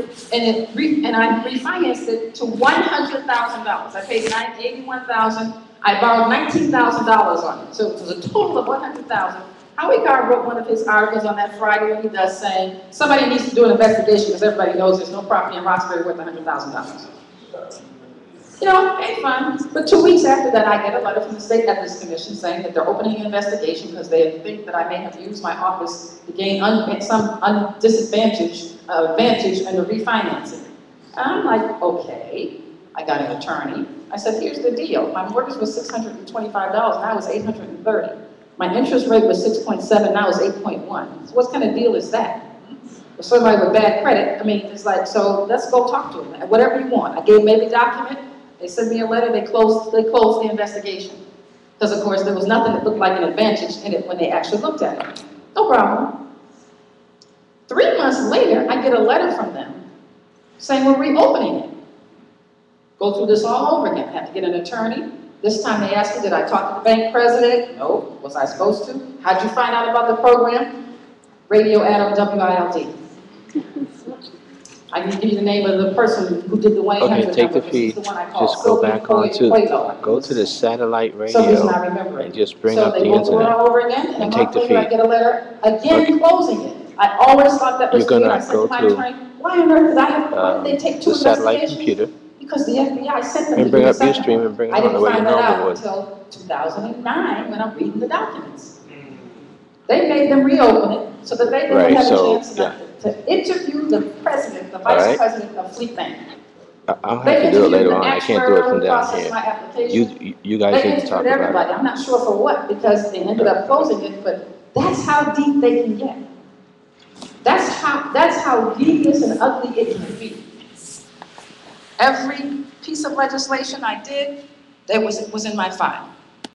Speaker 13: it to $100,000. I paid $81,000. I borrowed $19,000 on it, so it was a total of $100,000. Howie Carr wrote one of his articles on that Friday when he does, saying somebody needs to do an investigation because everybody knows there's no property in Roxbury worth $100,000. You know, ain't fun. But 2 weeks after that, I get a letter from the State Ethics Commission saying that they're opening an investigation because they think that I may have used my office to gain some disadvantage advantage in the refinancing. And I'm like, okay. I got an attorney. I said, here's the deal. My mortgage was $625, now it's $830. My interest rate was 6.7, now it's 8.1. So what kind of deal is that? For somebody with bad credit, I mean, it's like, so let's go talk to them. Whatever you want. I gave them every document. They sent me a letter. They closed the investigation. Because, of course, there was nothing that looked like an advantage in it when they actually looked at it. No problem. 3 months later, I get a letter from them saying we're reopening it. Go through this all over again. Have to get an attorney. This time they asked me, did I talk to the bank president? No. Was I supposed to? How'd you find out about the program? Radio Adam WILD. I can give you the name of the person who did the 1-800
Speaker 10: Okay, take the
Speaker 13: number.
Speaker 10: feed.
Speaker 13: The one I called.
Speaker 10: Just go back go to the satellite
Speaker 13: Some reason I
Speaker 10: radio
Speaker 13: remember it.
Speaker 10: and just bring
Speaker 13: so
Speaker 10: up the
Speaker 13: they go through it
Speaker 10: internet.
Speaker 13: all over again, and a
Speaker 10: take
Speaker 13: month
Speaker 10: the
Speaker 13: later I
Speaker 10: feed.
Speaker 13: get a letter again closing it. I always thought that was
Speaker 10: You're gonna
Speaker 13: weird. I said
Speaker 10: go
Speaker 13: to my
Speaker 10: to,
Speaker 13: attorney, why on earth did I have, why did they take 2
Speaker 10: the satellite
Speaker 13: investigations?
Speaker 10: computer
Speaker 13: Because the FBI sent them
Speaker 10: and
Speaker 13: to
Speaker 10: bring
Speaker 13: do
Speaker 10: up
Speaker 13: the second
Speaker 10: Ustream
Speaker 13: one.
Speaker 10: and bring it
Speaker 13: I
Speaker 10: on the
Speaker 13: didn't
Speaker 10: way you
Speaker 13: find that
Speaker 10: normally
Speaker 13: out
Speaker 10: would.
Speaker 13: until 2009 when I'm reading the documents. They made them reopen it so that they didn't
Speaker 10: Right,
Speaker 13: have
Speaker 10: so,
Speaker 13: a chance to interview the president, the
Speaker 10: All
Speaker 13: vice
Speaker 10: right.
Speaker 13: president of Fleet Bank.
Speaker 10: I'll
Speaker 13: They
Speaker 10: have to do it
Speaker 13: interviewed
Speaker 10: later
Speaker 13: the
Speaker 10: on. I can't do it from
Speaker 13: actuary who
Speaker 10: down
Speaker 13: processed
Speaker 10: here.
Speaker 13: my application.
Speaker 10: You guys
Speaker 13: They
Speaker 10: need to talk
Speaker 13: interviewed
Speaker 10: about
Speaker 13: everybody.
Speaker 10: it.
Speaker 13: I'm not sure for what, because they ended up closing it, but that's how deep they can get. That's how devious and ugly it can be. Every piece of legislation I did, was in my file.